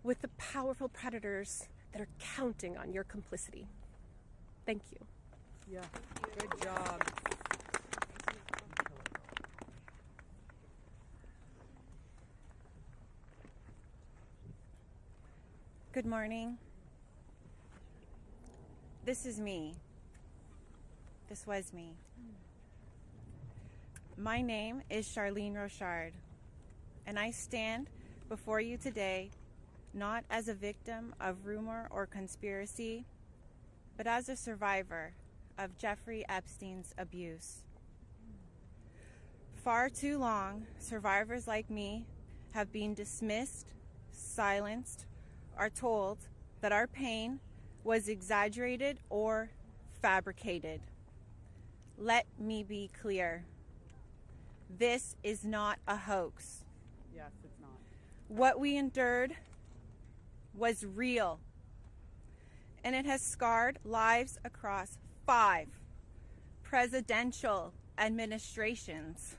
with the powerful predators that are counting on your complicity. Thank you. Yeah, good job. Good morning. This is me. This was me. My name is Charlene Roshard, and I stand before you today not as a victim of rumor or conspiracy, but as a survivor of Jeffrey Epstein's abuse. Far too long, survivors like me have been dismissed, silenced, or told that our pain was exaggerated or fabricated. Let me be clear. This is not a hoax. Yes, it's not. What we endured was real, and it has scarred lives across 5 presidential administrations.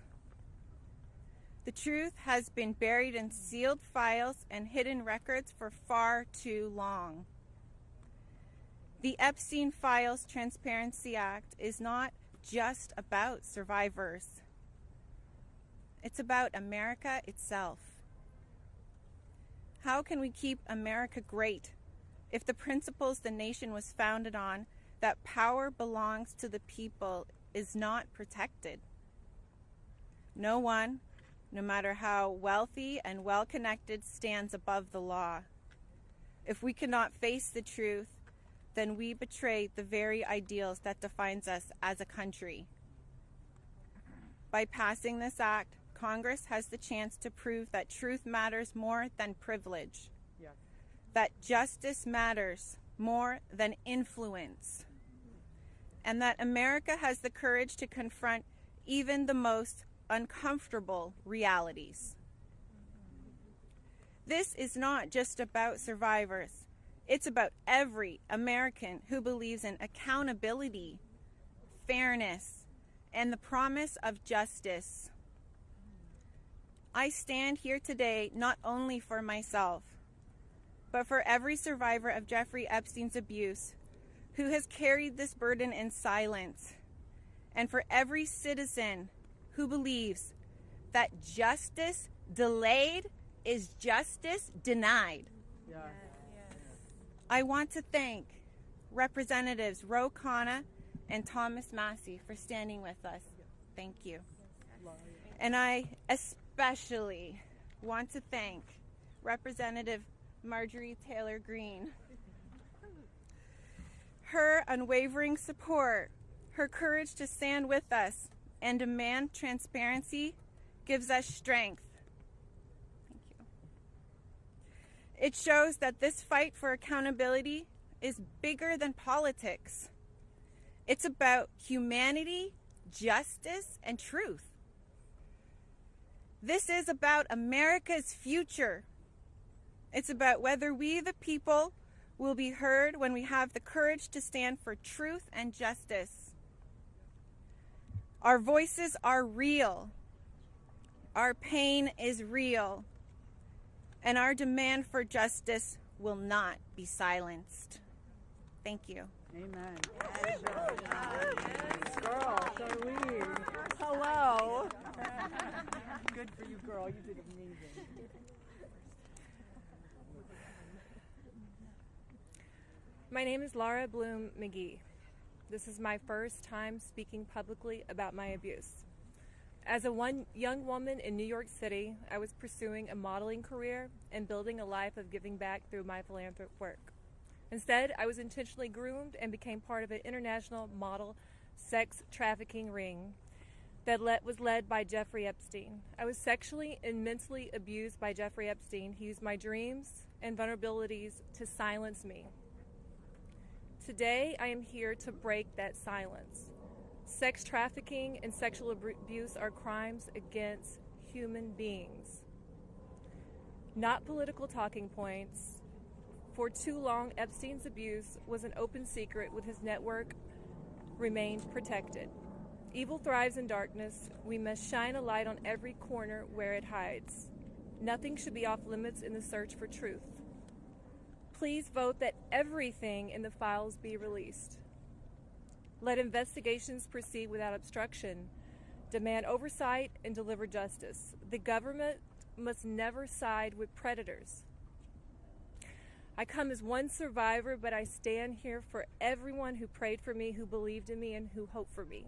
The truth has been buried in sealed files and hidden records for far too long. The Epstein Files Transparency Act is not just about survivors. It's about America itself. How can we keep America great if the principles the nation was founded on, that power belongs to the people, is not protected? No one, no matter how wealthy and well-connected, stands above the law. If we cannot face the truth, then we betray the very ideals that defines us as a country. By passing this act, Congress has the chance to prove that truth matters more than privilege, Yes. that justice matters more than influence, and that America has the courage to confront even the most uncomfortable realities. This is not just about survivors. It's about every American who believes in accountability, fairness, and the promise of justice. I stand here today not only for myself, but for every survivor of Jeffrey Epstein's abuse who has carried this burden in silence, and for every citizen who believes that justice delayed is justice denied. Yeah. I want to thank Representatives Khanna and Thomas Massie for standing with us. Thank you. And I especially want to thank Representative Marjorie Taylor Greene. Her unwavering support, her courage to stand with us and demand transparency gives us strength. Thank you. It shows that this fight for accountability is bigger than politics. It's about humanity, justice, and truth. This is about America's future. It's about whether we, the people, will be heard when we have the courage to stand for truth and justice. Our voices are real. Our pain is real. And our demand for justice will not be silenced. Thank you. Amen. Girl, Charlene. Hello. Good for you, girl. You did amazing. My name is Bloom McGee. This is my first time speaking publicly about my abuse. As a young woman in New York City, I was pursuing a modeling career and building a life of giving back through my philanthropic work. Instead, I was intentionally groomed and became part of an international model sex trafficking ring that was led by Jeffrey Epstein. I was sexually and mentally abused by Jeffrey Epstein. He used my dreams and vulnerabilities to silence me. Today, I am here to break that silence. Sex trafficking and sexual abuse are crimes against human beings, not political talking points. For too long, Epstein's abuse was an open secret, with his network remained protected. Evil thrives in darkness. We must shine a light on every corner where it hides. Nothing should be off limits in the search for truth. Please vote that everything in the files be released. Let investigations proceed without obstruction. Demand oversight and deliver justice. The government must never side with predators. I come as one survivor, but I stand here for everyone who prayed for me, who believed in me, and who hoped for me.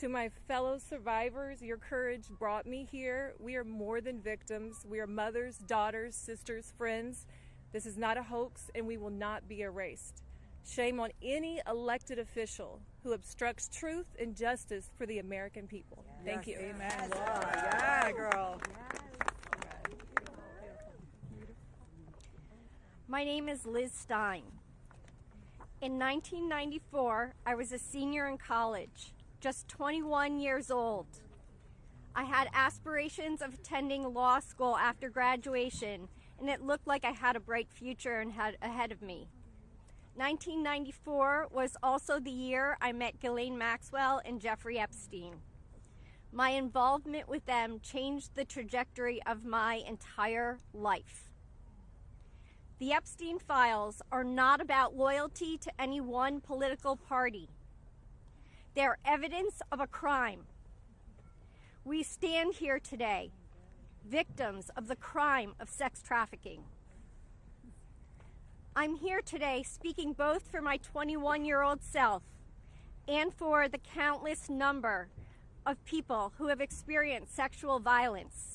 To my fellow survivors, your courage brought me here. We are more than victims. We are mothers, daughters, sisters, friends. This is not a hoax, and we will not be erased. Shame on any elected official who obstructs truth and justice for the American people. Thank you. Amen. Yeah, girl. My name is Liz Stein. In 1994, I was a senior in college, just 21 years old. I had aspirations of attending law school after graduation, and it looked like I had a bright future ahead of me. 1994 was also the year I met Ghislaine Maxwell and Jeffrey Epstein. My involvement with them changed the trajectory of my entire life. The Epstein files are not about loyalty to any one political party. They are evidence of a crime. We stand here today, victims of the crime of sex trafficking. I'm here today speaking both for my 21-year-old self and for the countless number of people who have experienced sexual violence.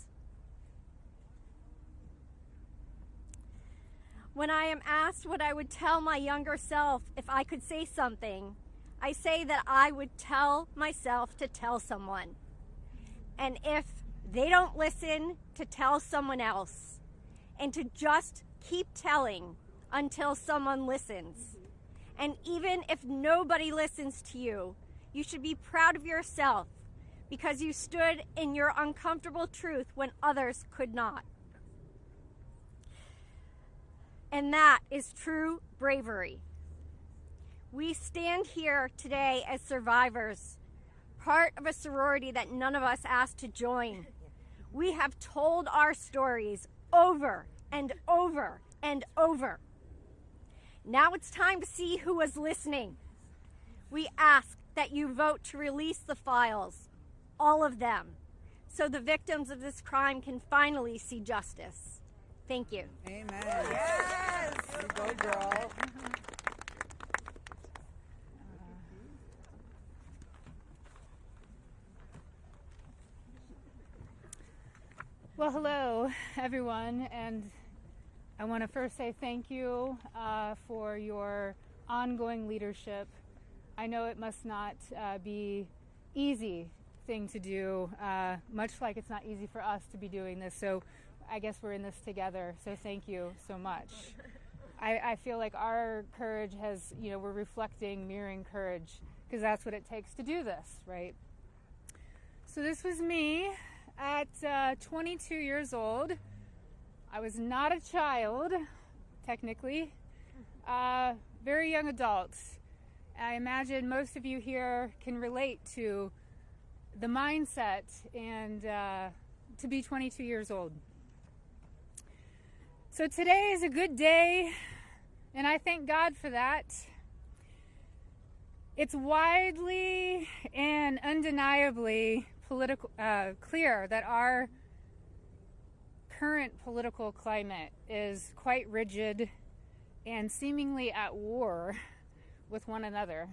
When I am asked what I would tell my younger self if I could say something, I say that I would tell myself to tell someone. And if they don't listen, to tell someone else. And to just keep telling until someone listens. And even if nobody listens to you, you should be proud of yourself because you stood in your uncomfortable truth when others could not. And that is true bravery. We stand here today as survivors, part of a sorority that none of us asked to join. We have told our stories over and over and over. Now it's time to see who was listening. We ask that you vote to release the files, all of them, so the victims of this crime can finally see justice. Thank you. Amen. Yes! You go, girl. Well, hello, everyone, and I want to first say thank you for your ongoing leadership. I know it must not be easy thing to do, much like it's not easy for us to be doing this, so I guess we're in this together, so thank you so much. I feel like our courage has, we're reflecting, mirroring courage, because that's what it takes to do this, right? So this was me at 22 years old. I was not a child, technically, very young adult. I imagine most of you here can relate to the mindset and to be 22 years old. So today is a good day, and I thank God for that. It's widely and undeniably clear that our current political climate is quite rigid and seemingly at war with one another.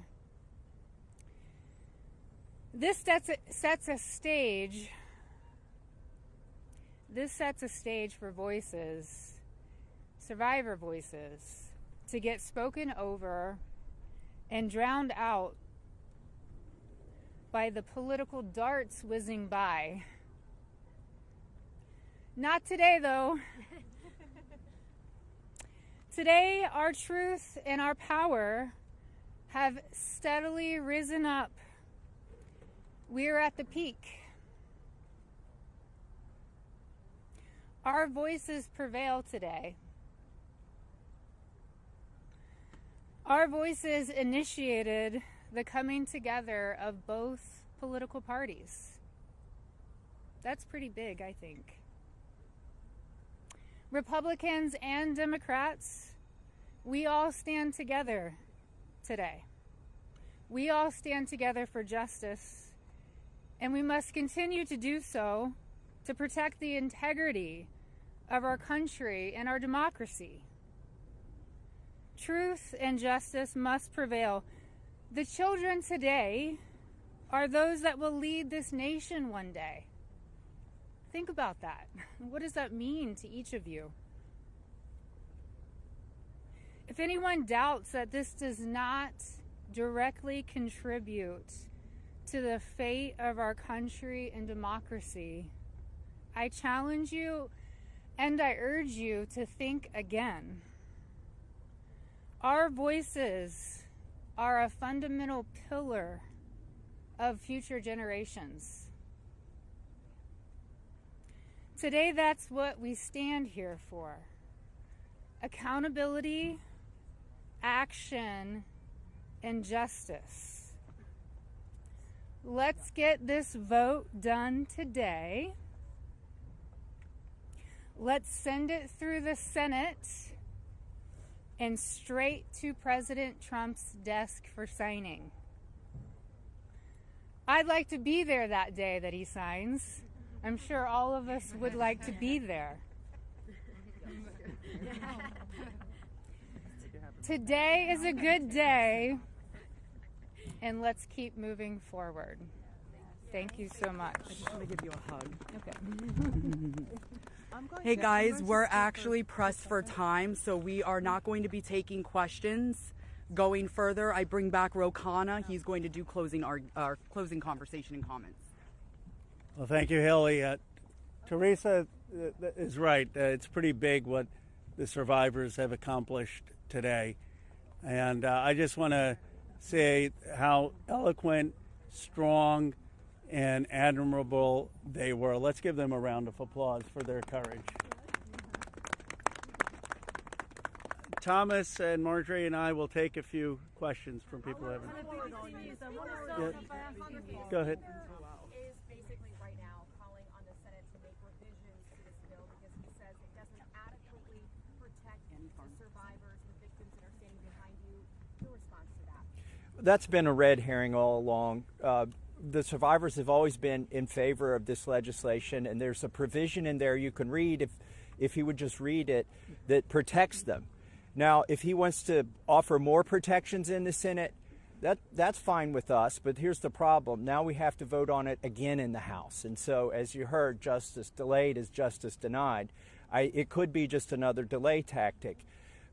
This sets a stage. This sets a stage for voices, survivor voices, to get spoken over and drowned out by the political darts whizzing by. Not today, though. Today, our truth and our power have steadily risen up. We are at the peak. Our voices prevail today. Our voices initiated the coming together of both political parties. That's pretty big, I think. Republicans and Democrats, we all stand together today. We all stand together for justice, and we must continue to do so to protect the integrity of our country and our democracy. Truth and justice must prevail. The children today are those that will lead this nation one day. Think about that. What does that mean to each of you? If anyone doubts that this does not directly contribute to the fate of our country and democracy, I challenge you and I urge you to think again. Our voices are a fundamental pillar of future generations. Today, that's what we stand here for. Accountability, action, and justice. Let's get this vote done today. Let's send it through the Senate and straight to President Trump's desk for signing. I'd like to be there that day that he signs. I'm sure all of us would like to be there. Today is a good day, and let's keep moving forward. Thank you so much. I just want to give you a hug. Okay. Hey guys, we're actually pressed for time, so we are not going to be taking questions going further. I bring back Khanna. He's going to do our closing conversation and comments. Well, thank you, Haley. Teresa is right. It's pretty big what the survivors have accomplished today. And I just want to say how eloquent, strong, and admirable they were. Let's give them a round of applause for their courage. Thomas and Marjorie and I will take a few questions from people who haven't. Yeah. Go ahead. Is basically right now calling on the Senate to make revisions to this bill because he says it doesn't adequately protect the survivors, the victims that are standing behind you. Your response to that? That's been a red herring all along. The survivors have always been in favor of this legislation, and there's a provision in there you can read, if he would just read it, that protects them. Now, if he wants to offer more protections in the Senate, that's fine with us, but here's the problem. Now we have to vote on it again in the House. And so, as you heard, justice delayed is justice denied. It could be just another delay tactic.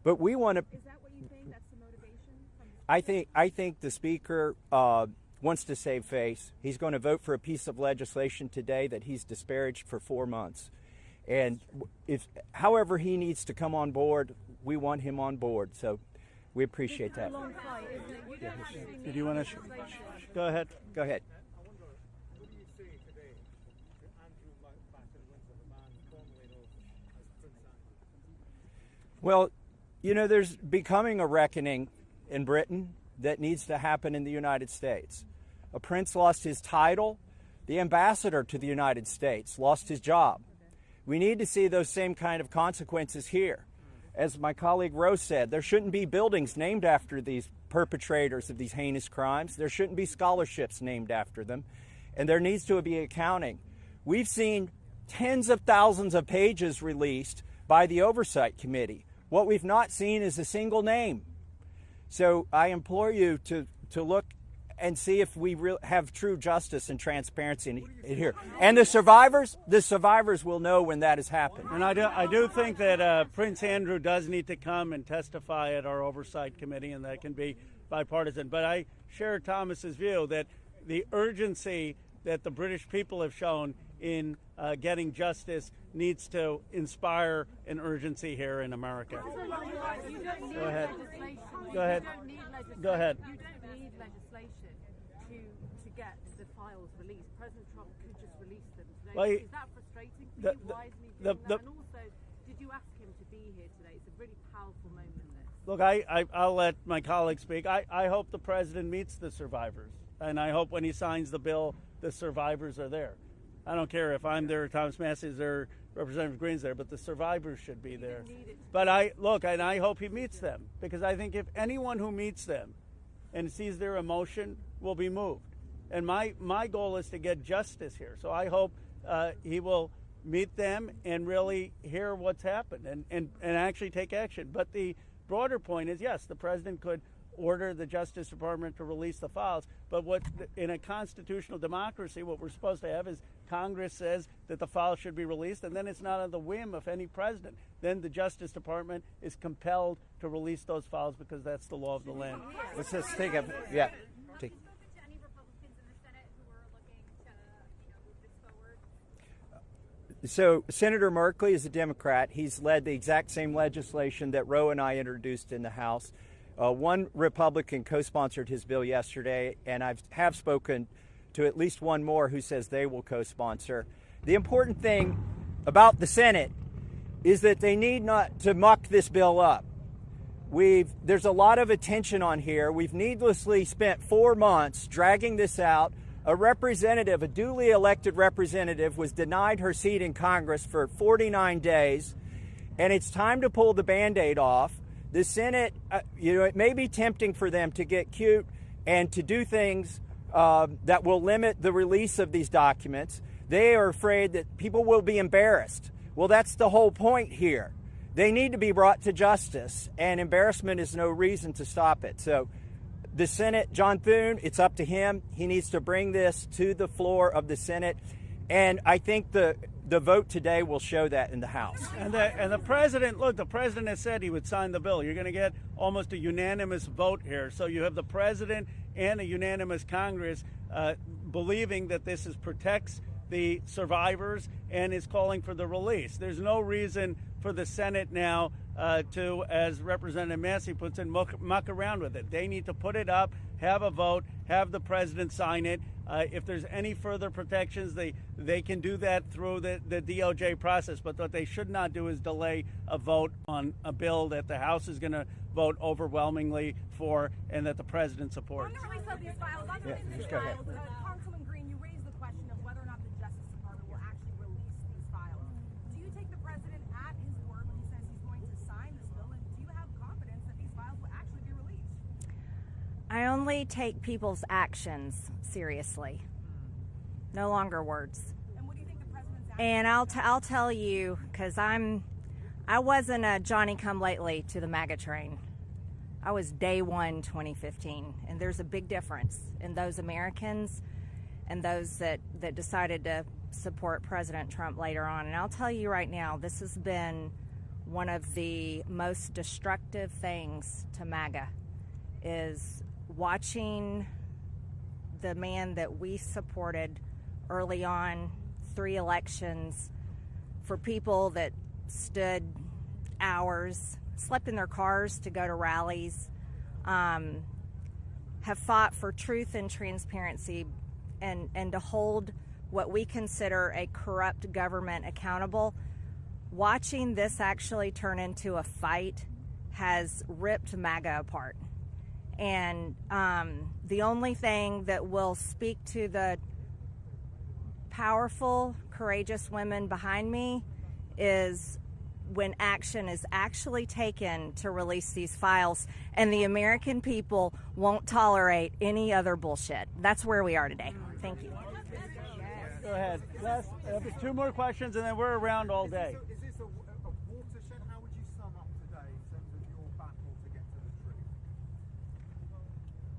But we want to... Is that what you think? That's the motivation? I think the Speaker wants to save face. He's going to vote for a piece of legislation today that he's disparaged for 4 months. And however he needs to come on board, we want him on board. So we appreciate that. Did you want to? Go ahead. Go ahead. Well, you know, there's becoming a reckoning in Britain that needs to happen in the United States. A prince lost his title. The ambassador to the United States lost his job. We need to see those same kind of consequences here. As my colleague Rose said, there shouldn't be buildings named after these perpetrators of these heinous crimes. There shouldn't be scholarships named after them. And there needs to be accounting. We've seen tens of thousands of pages released by the Oversight Committee. What we've not seen is a single name. So I implore you to look and see if we have true justice and transparency in here. And the survivors will know when that has happened. And I do think that Prince Andrew does need to come and testify at our Oversight Committee, and that can be bipartisan. But I share Thomas's view that the urgency that the British people have shown in getting justice needs to inspire an urgency here in America. Go ahead. Go ahead. Go ahead. You don't need legislation to get the files released. President Trump could just release them today. Well, is that frustrating for you? Why isn't he doing that? And also, did you ask him to be here today? It's a really powerful moment, this. Look, I'll let my colleagues speak. I hope the president meets the survivors, and I hope when he signs the bill, the survivors are there. I don't care if I'm there, Thomas Massie is there, Representative Green's there, but the survivors should be there. But I hope he meets them, because I think if anyone who meets them and sees their emotion will be moved. And my goal is to get justice here. So I hope he will meet them and really hear what's happened and actually take action. But the broader point is, yes, the president could order the Justice Department to release the files, but in a constitutional democracy, what we're supposed to have is Congress says that the files should be released, and then it's not on the whim of any president. Then the Justice Department is compelled to release those files because that's the law of the land. Let's just take a, yeah. Take. So Senator Merkley is a Democrat. He's led the exact same legislation that Roe and I introduced in the House. One Republican co-sponsored his bill yesterday, and I have spoken to at least one more who says they will co-sponsor. The important thing about the Senate is that they need not to muck this bill up. There's a lot of attention on here. We've needlessly spent 4 months dragging this out. A duly elected representative, was denied her seat in Congress for 49 days, and it's time to pull the Band-Aid off. The Senate, it may be tempting for them to get cute and to do things that will limit the release of these documents. They are afraid that people will be embarrassed. Well, that's the whole point here. They need to be brought to justice, and embarrassment is no reason to stop it. So the Senate, John Thune, it's up to him. He needs to bring this to the floor of the Senate, and I think the vote today will show that in the House. And the president, look, the president has said he would sign the bill. You're going to get almost a unanimous vote here. So you have the president and a unanimous Congress believing that this protects the survivors and is calling for the release. There's no reason for the Senate now to, as Representative Massie puts in, muck around with it. They need to put it up, have a vote, have the president sign it. If there's any further protections, they can do that through the DOJ process. But what they should not do is delay a vote on a bill that the House is going to vote overwhelmingly for and that the president supports. Yeah, just go ahead. Congresswoman Green, you raised the question of whether or not the Justice Department will actually release these files. Do you take the president at his word when he says he's going to sign this bill, and do you have confidence that these files will actually be released? I only take people's actions seriously, no longer words. And what do you think the president's And I'll tell you, because I wasn't a Johnny-come-lately to the MAGA train. I was day one 2015, and there's a big difference in those Americans and those that decided to support President Trump later on. And I'll tell you right now, this has been one of the most destructive things to MAGA, is watching the man that we supported early on, 3 elections, for people that stood hours, slept in their cars to go to rallies, have fought for truth and transparency and to hold what we consider a corrupt government accountable. Watching this actually turn into a fight has ripped MAGA apart. And the only thing that will speak to the powerful, courageous women behind me is when action is actually taken to release these files, and the American people won't tolerate any other bullshit. That's where we are today. Thank you. Go ahead. Les, 2 more questions, and then we're around all day. Is this a watershed? How would you sum up today in terms of your battle to get to the truth?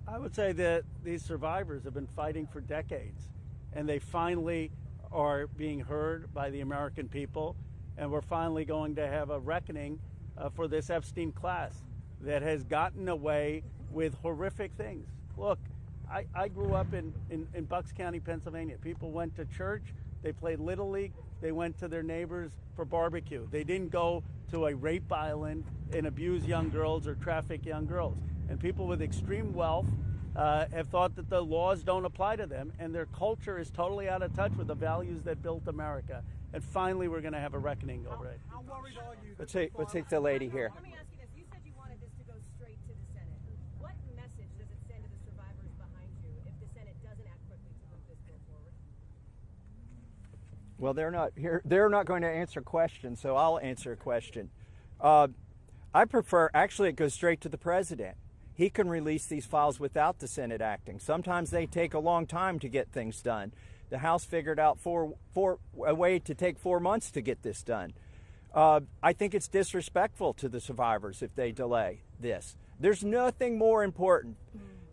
I would say that these survivors have been fighting for decades, and they finally are being heard by the American people, and we're finally going to have a reckoning for this Epstein class that has gotten away with horrific things. Look, I grew up in Bucks County, Pennsylvania. People went to church, they played Little League, they went to their neighbors for barbecue. They didn't go to a rape island and abuse young girls or traffic young girls. And people with extreme wealth have thought that the laws don't apply to them, and their culture is totally out of touch with the values that built America. And finally, we're going to have a reckoning over it. How worried are you? Let's take the lady here. Let me ask you this. You said you wanted this to go straight to the Senate. What message does it send to the survivors behind you if the Senate doesn't act quickly to move this bill forward? Well, they're not here. They're not going to answer questions, so I'll answer a question. I prefer, actually, it goes straight to the president. He can release these files without the Senate acting. Sometimes they take a long time to get things done. The House figured out a way to take 4 months to get this done. I think it's disrespectful to the survivors if they delay. this. There's nothing more important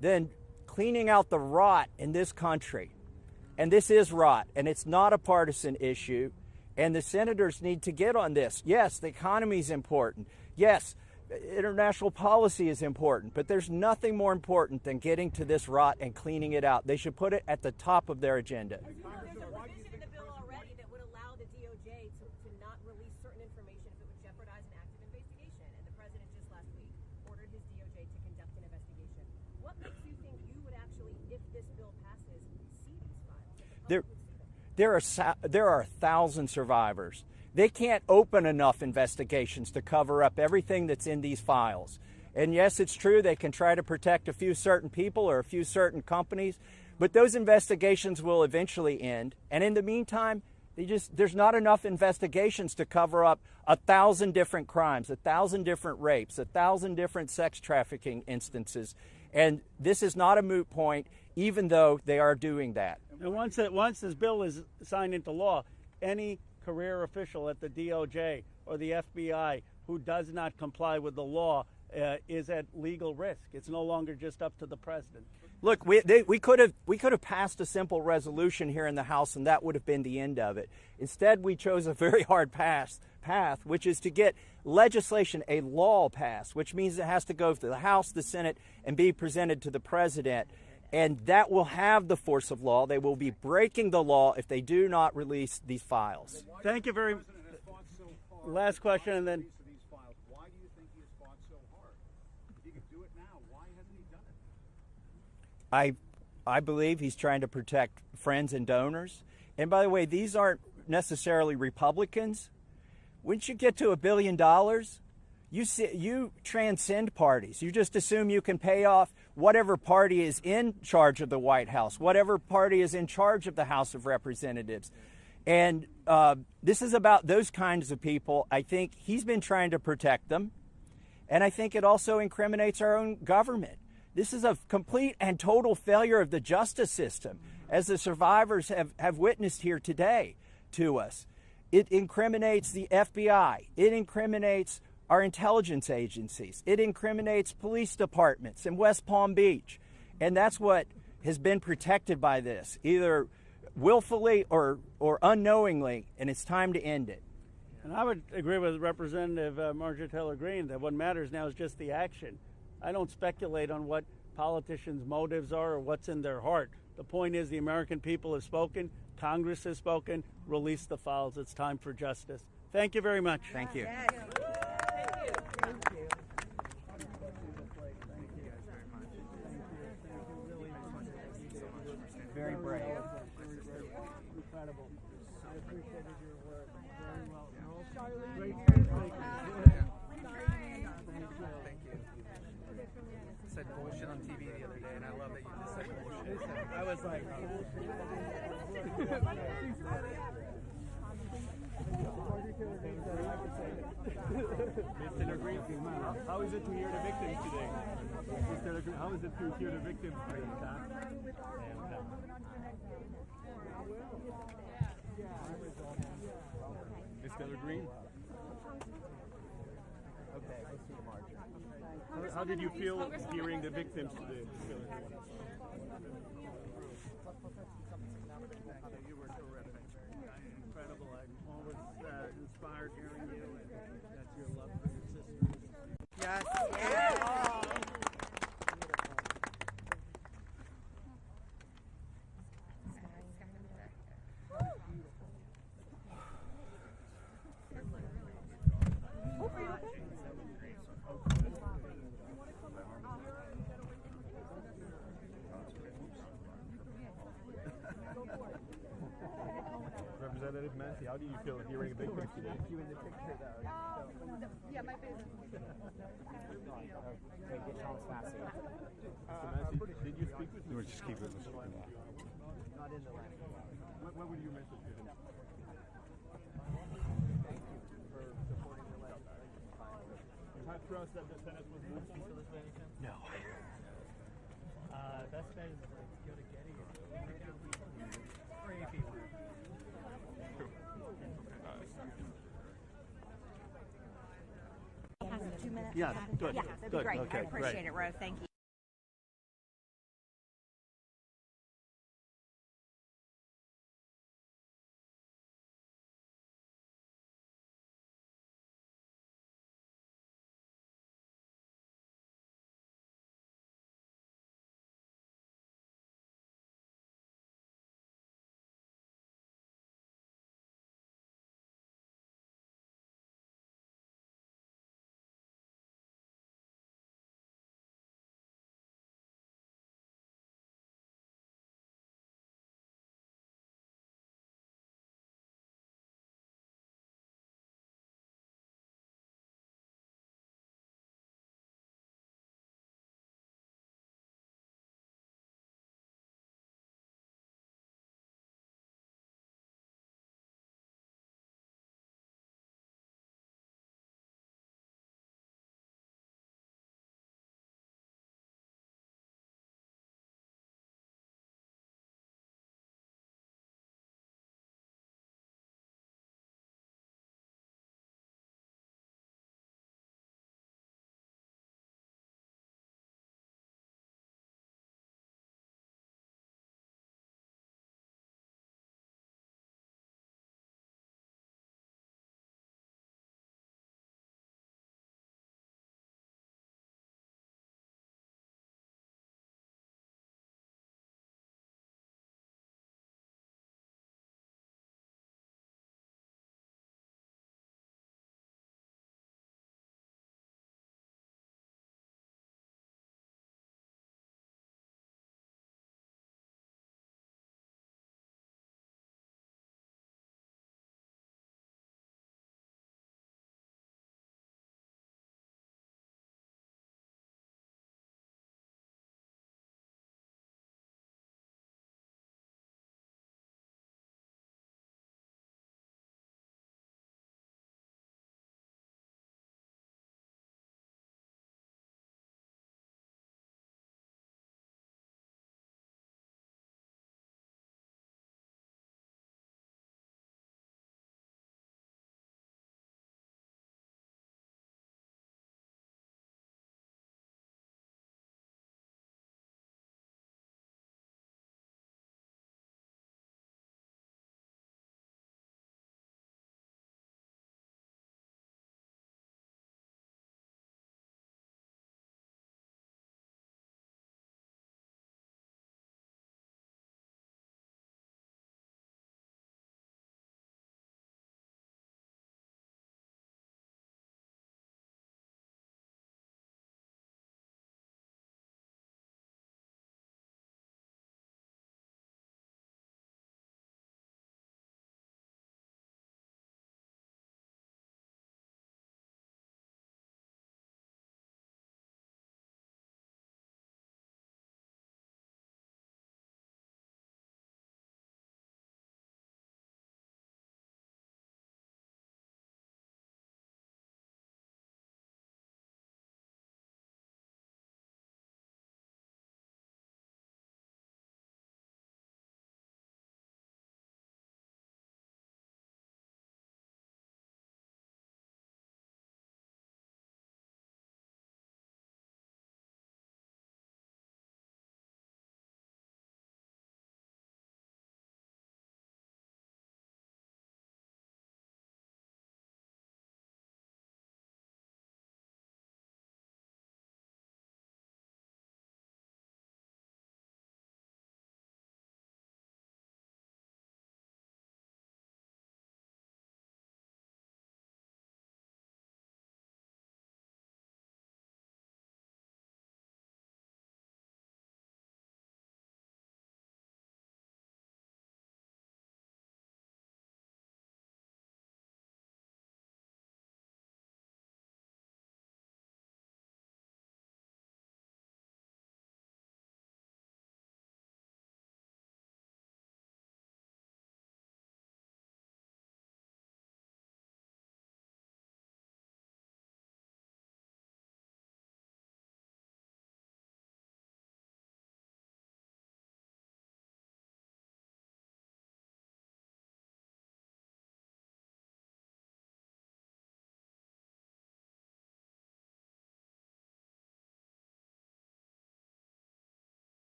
than cleaning out the rot in this country. And this is rot, and it's not a partisan issue. And the senators need to get on this. Yes, the economy is important. Yes, international policy is important. But there's nothing more important than getting to this rot and cleaning it out. They should put it at the top of their agenda. There's a provision in the bill already that would allow the DOJ to not release certain information if it would jeopardize an active investigation. And the president just last week ordered his DOJ to conduct an investigation. What makes you think you would actually, if this bill passes, see these files? There are 1,000 survivors. They can't open enough investigations to cover up everything that's in these files. And yes, it's true they can try to protect a few certain people or a few certain companies, but those investigations will eventually end. And in the meantime, there's not enough investigations to cover up 1,000 different crimes, 1,000 different rapes, 1,000 different sex trafficking instances. And this is not a moot point, even though they are doing that. And once this bill is signed into law, any career official at the DOJ or the FBI who does not comply with the law is at legal risk. It's no longer just up to the president. Look, we could have passed a simple resolution here in the House, and that would have been the end of it. Instead, we chose a very hard path, which is to get legislation, a law passed, which means it has to go to the House, the Senate, and be presented to the president. And that will have the force of law. They will be breaking the law if they do not release these files. Thank you very much. Last question, and then. Why do you think he has fought so hard? If he could do it now, why hasn't he done it? I believe he's trying to protect friends and donors. And by the way, these aren't necessarily Republicans. Once you get to $1 billion, you transcend parties. You just assume you can pay off whatever party is in charge of the White House, whatever party is in charge of the House of Representatives. And this is about those kinds of people. I think he's been trying to protect them. And I think it also incriminates our own government. This is a complete and total failure of the justice system, as the survivors have witnessed here today to us. It incriminates the FBI. It incriminates our intelligence agencies. It incriminates police departments in West Palm Beach. And that's what has been protected by this, either willfully or unknowingly, and it's time to end it. And I would agree with Representative Marjorie Taylor Greene that what matters now is just the action. I don't speculate on what politicians' motives are or what's in their heart. The point is the American people have spoken, Congress has spoken, release the files. It's time for justice. Thank you very much. Thank you. Thank you. Very brave. Incredible. I appreciated your work. Very well. Charlene. Great. Thank you. I said bullshit on TV the other day, and I love that you just said bullshit. I was like, Ms. Taylor Greene, how is it to hear the victims today? Ms. Taylor Greene, how is it to hear the victims today? Ms. Taylor Greene? Okay, I see you, Marjorie. How did you feel hearing the victims today? You were terrific. Incredible. I'm always inspired hearing you, and that's your love for your sisters. Yes. Representative Massie, how do you feel hearing the victims today? you in the picture, though. Yeah, my face. Mr. Massie, did you speak with him? Or just keep it this way. Not in the last. What would you message to him? Thank you for supporting the legislation. You have trust that the Senate will move speechless by any chance? No. Best bet is go to Getty or AP. Yeah, good. Yeah, that'd Good. be great. Okay, I appreciate great. it, Rose. Thank you.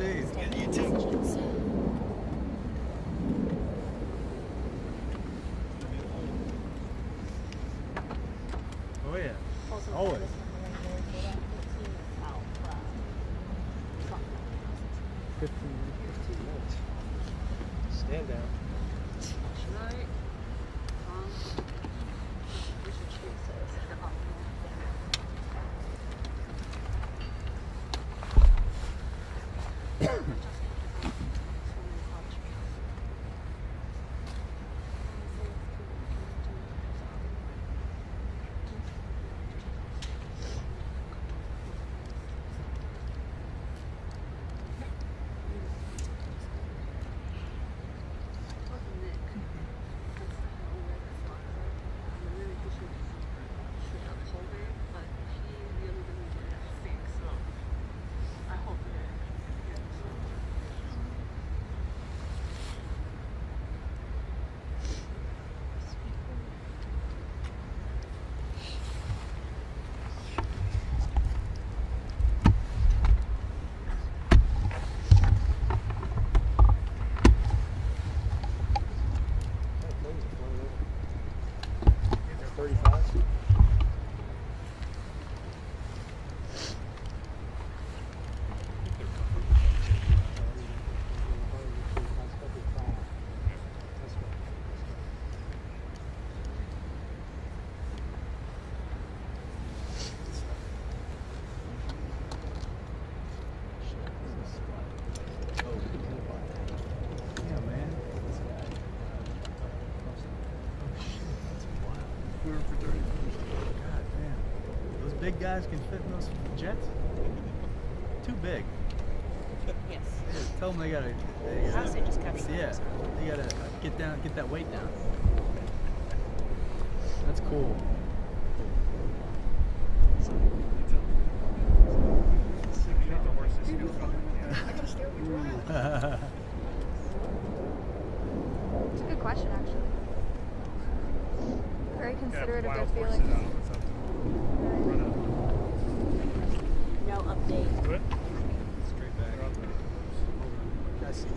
see you. Good, you too. Oh yeah. Always. Stand down. Big guys can fit in those jets? Too big. Yes. Yeah, tell them they gotta Honestly, just cover them. Yeah, they gotta get that weight down. That's cool. It's a good question, actually. Very considerate of their feelings. No update. Good. Straight back. I see.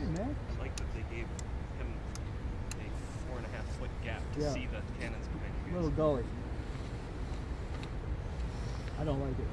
Man. I like that they gave him a 4.5-foot gap to see the cannons behind you guys. Little gully. I don't like it.